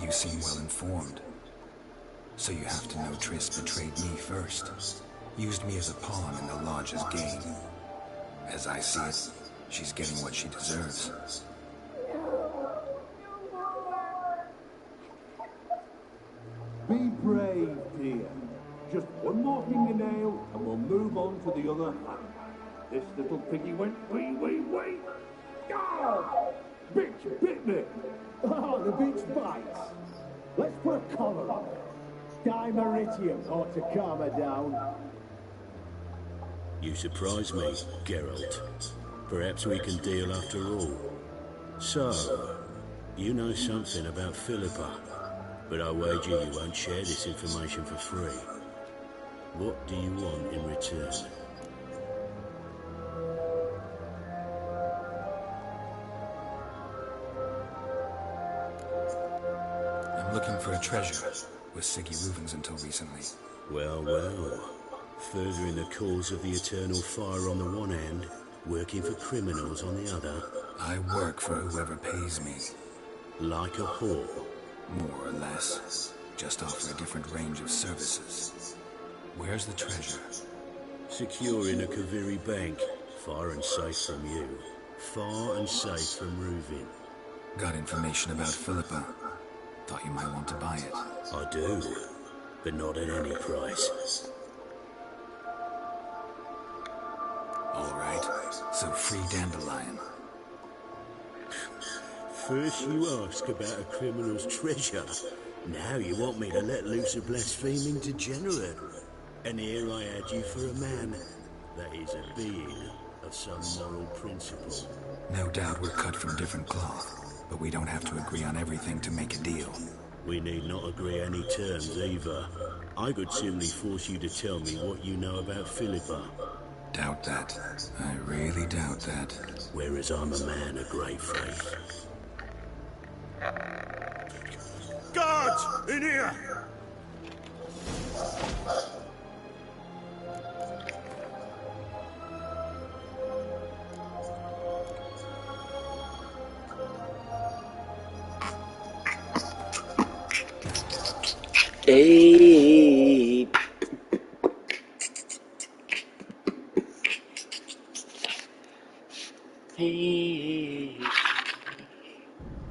You seem well informed. So you have to know Triss betrayed me first. Used me as a pawn in the Lodge's game. As I see it, she's getting what she deserves. Be brave, dear. Just one more fingernail and we'll move on to the other hand. This little piggy went wee. Oh! Bitch bit me! Oh, the bitch bites. Let's put a collar on her. Dimeritium ought to calm her down. You surprise me, Geralt. Perhaps we can deal after all. So, you know something about Philippa, but I wager you won't share this information for free. What do you want in return? I'm looking for a treasure. Was Siggy Reuven's until recently. Well. Furthering the cause of the eternal fire on the one hand, working for criminals on the other. I work for whoever pays me. Like a whore. More or less. Just offer a different range of services. Where's the treasure? Secure in a Kaviri bank. Far and safe from you. Far and safe from Reuven. Got information about Philippa. Thought you might want to buy it. I do, but not at any price. All right, so free Dandelion. First you ask about a criminal's treasure. Now you want me to let loose a blaspheming degenerate. And here I add you for a man that is a being of some moral principle. No doubt we're cut from different cloth, but we don't have to agree on everything to make a deal. We need not agree any terms either. I could simply force you to tell me what you know about Philippa. Doubt that. I really doubt that. Whereas I'm a man of great faith. Guards! In here! Hey.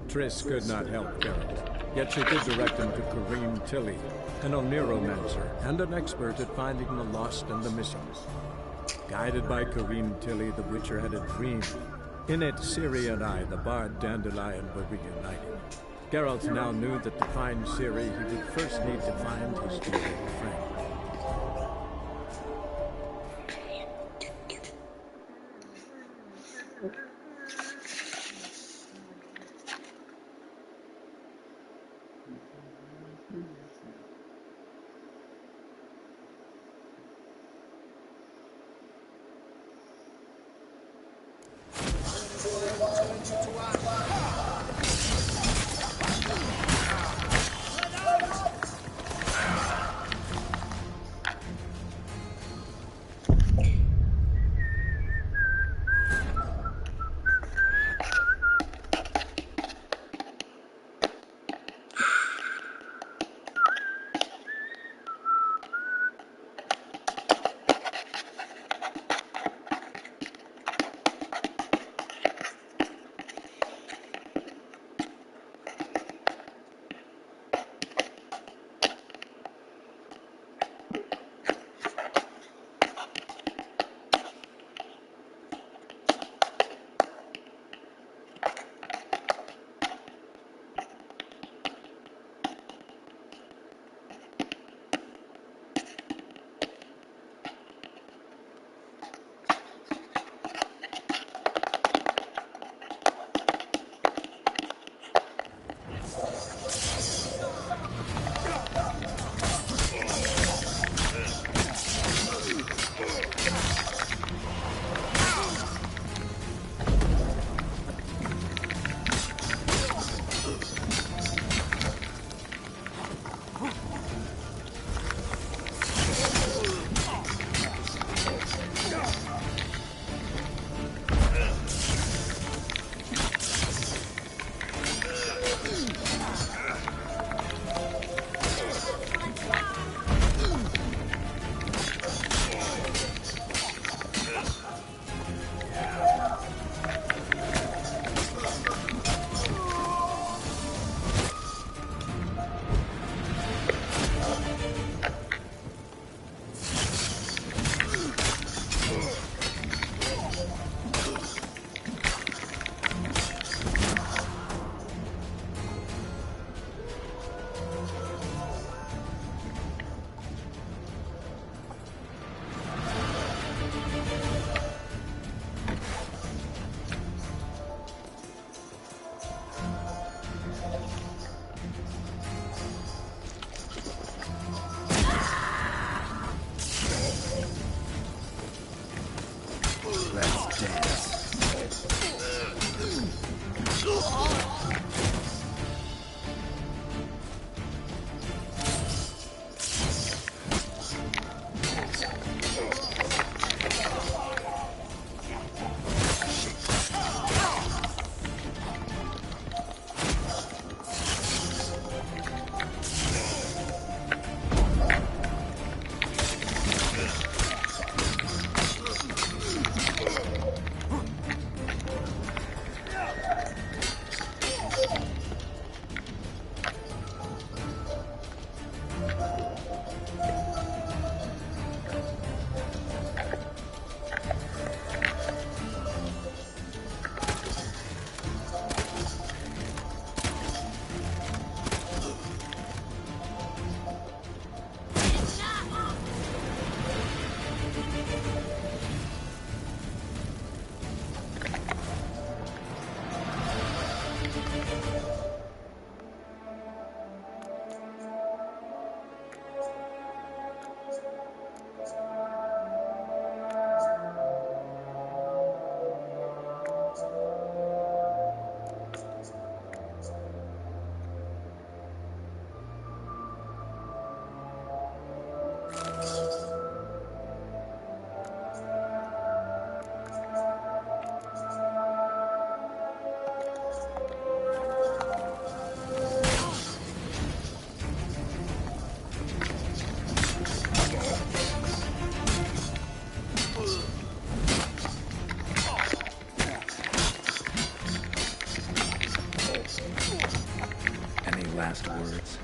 Triss could not help Geralt, yet she did direct him to Kareem Tilly, an Oneiromancer and an expert at finding the lost and the missing. Guided by Kareem Tilly, the Witcher had a dream. In it, Ciri and I, the bard Dandelion, were reunited. Geralt now knew that to find Ciri, he would first need to find his devoted friend. last words.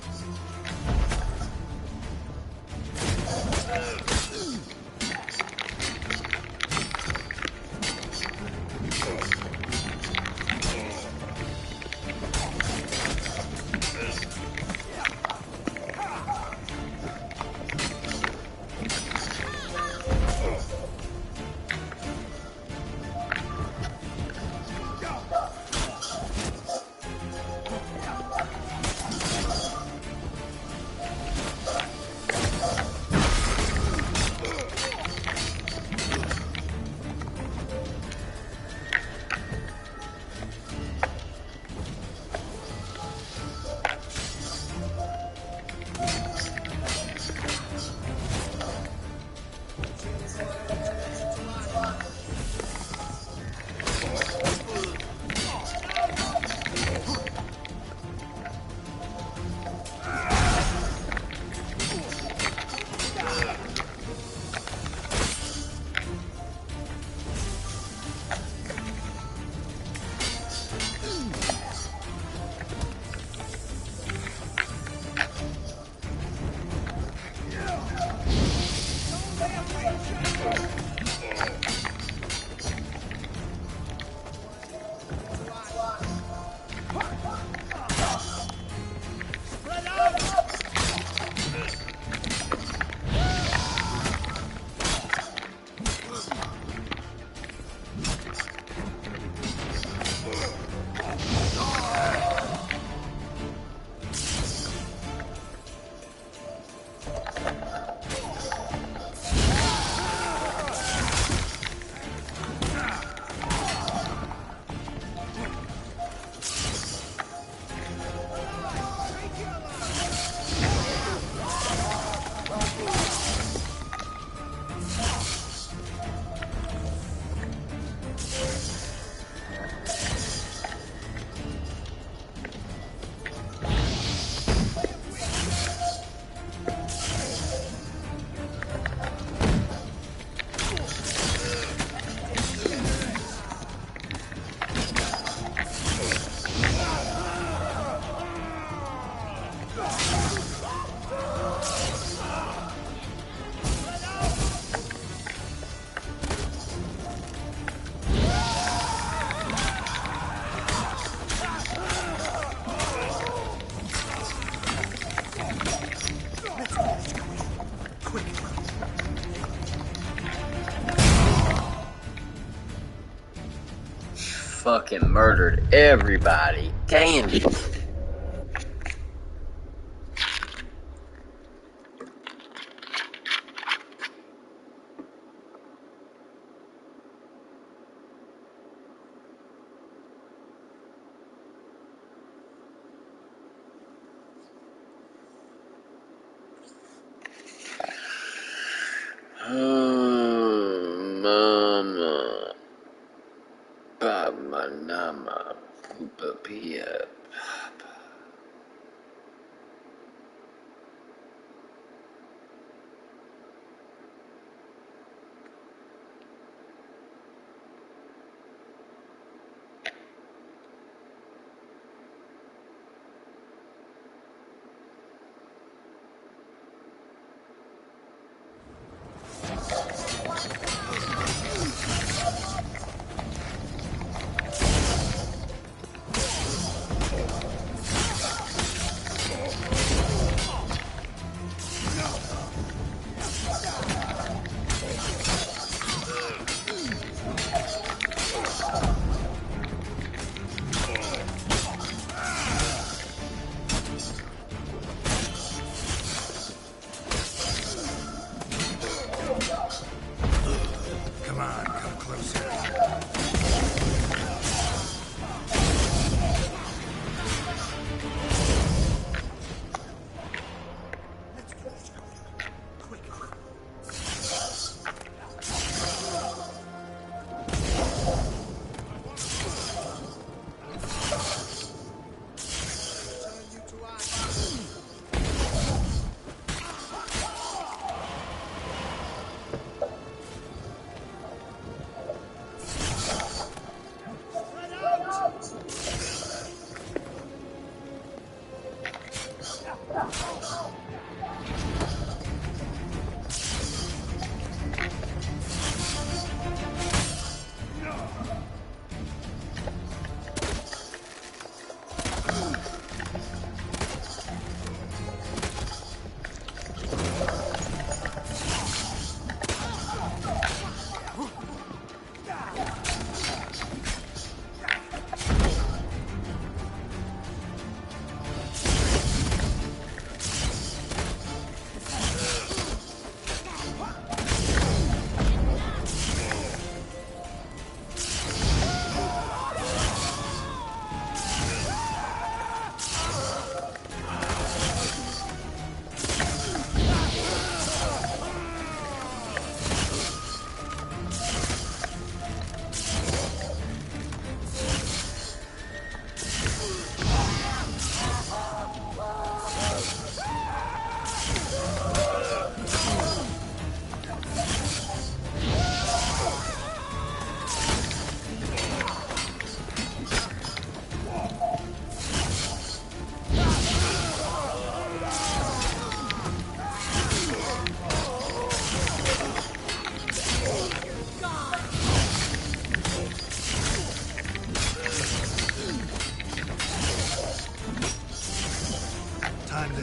fucking murdered everybody. Damn it. Mama, Baba Nama, Poopa Pia. Come on, come closer. Time to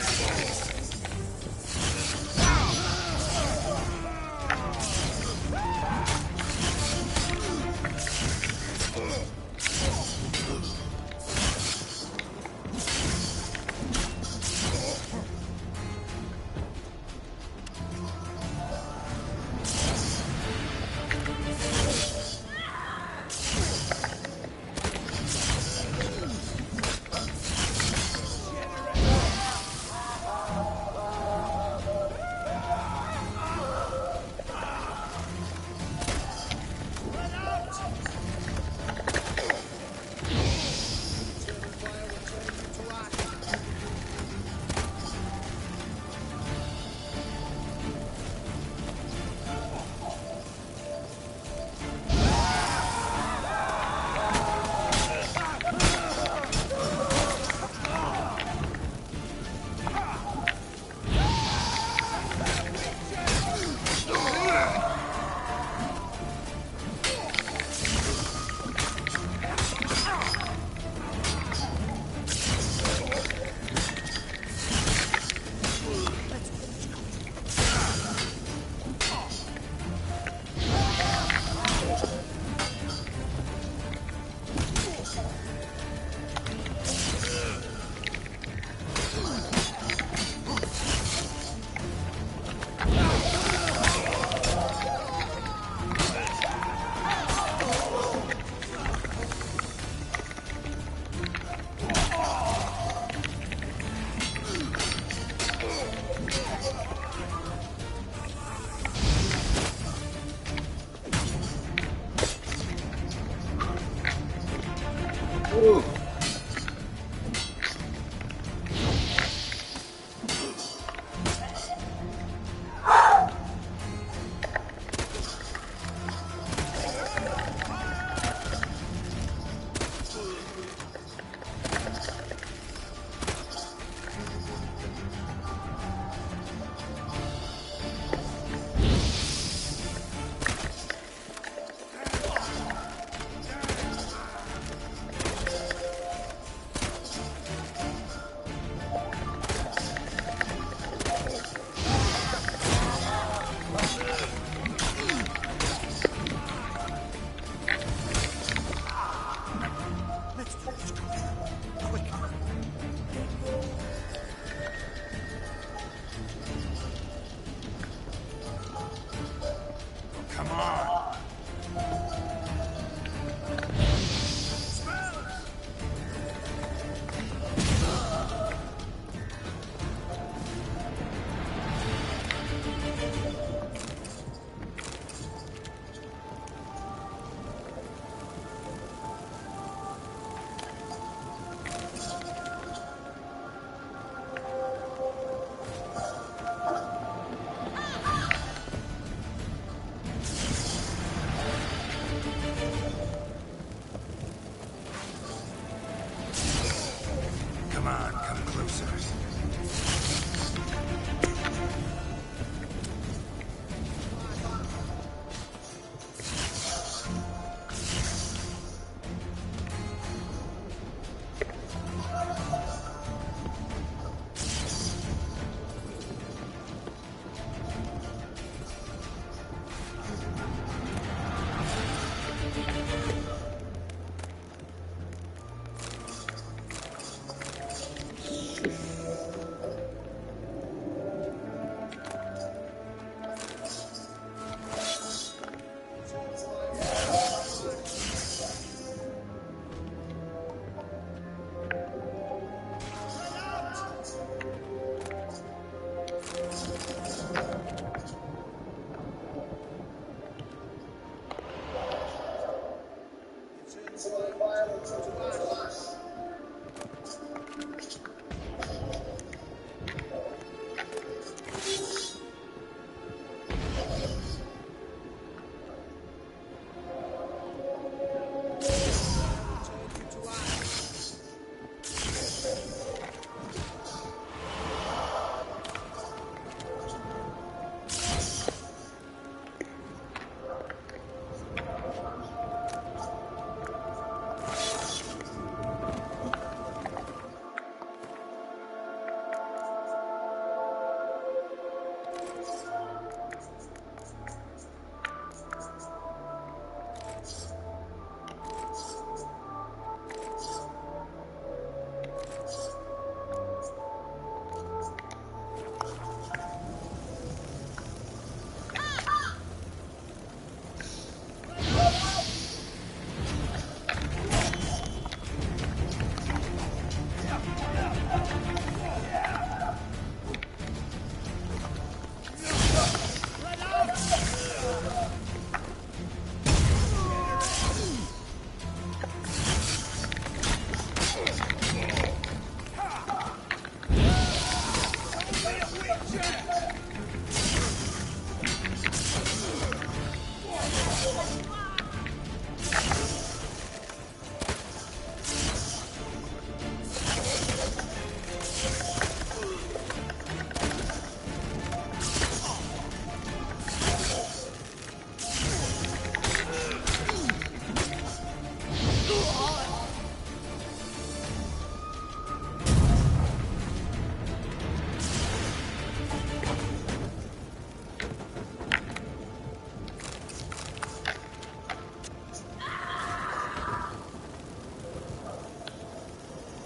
closer.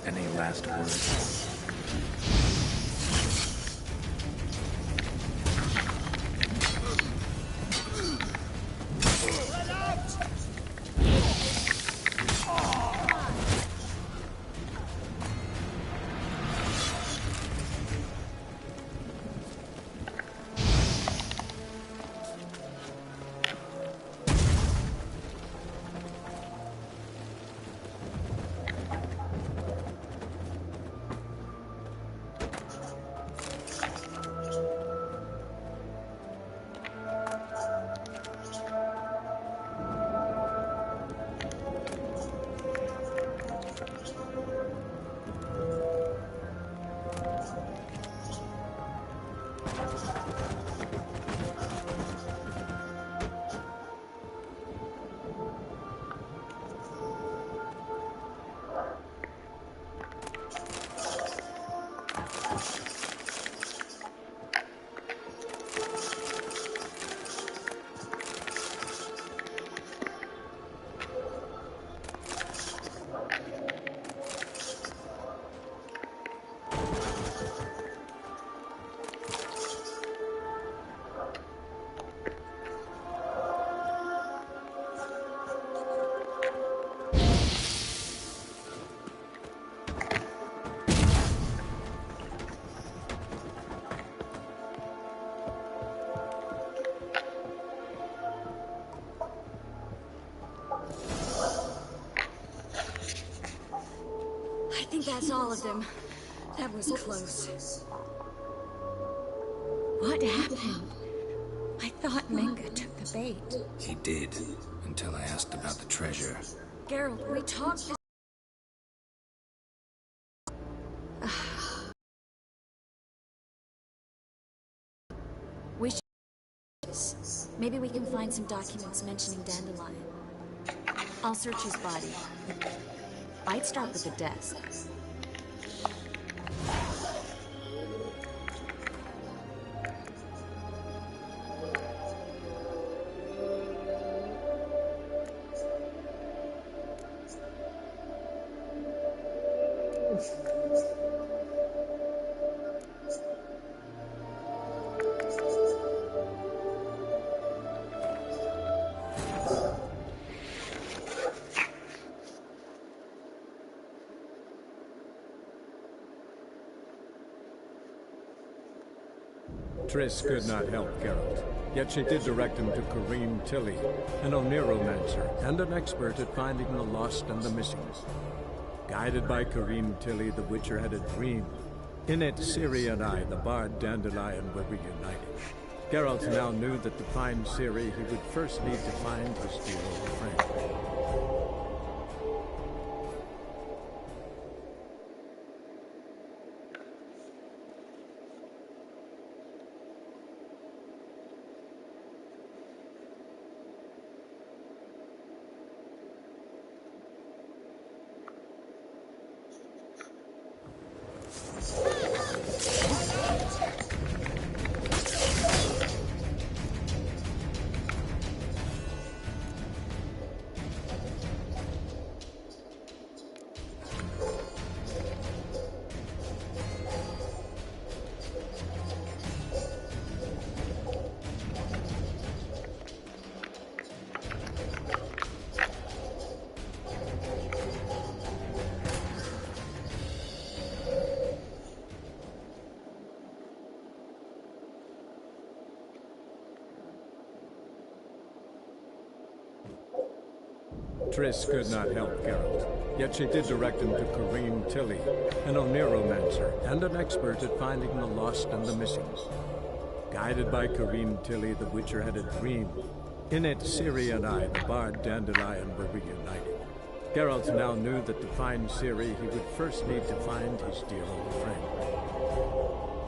Any last words? I think that's all of them. That was close. What happened? I thought Menga took the bait. He did, until I asked about the treasure. Geralt, we talked sources. Maybe we can find some documents mentioning Dandelion. I'll search his body. I'd start with the desk. Triss could not help Geralt, yet she did direct him to Corrine Tilly, an Oneromancer and an expert at finding the lost and the missing. Guided by Corrine Tilly, the Witcher had a dream. In it, Ciri and I, the bard Dandelion, were reunited. Geralt now knew that to find Ciri, he would first need to find his dear old friend. Triss could not help Geralt, yet she did direct him to Corrine Tilly, an Oneromancer and an expert at finding the lost and the missing. Guided by Corrine Tilly, the Witcher had a dream. In it, Ciri and I, the bard Dandelion, were reunited. Geralt now knew that to find Ciri, he would first need to find his dear old friend.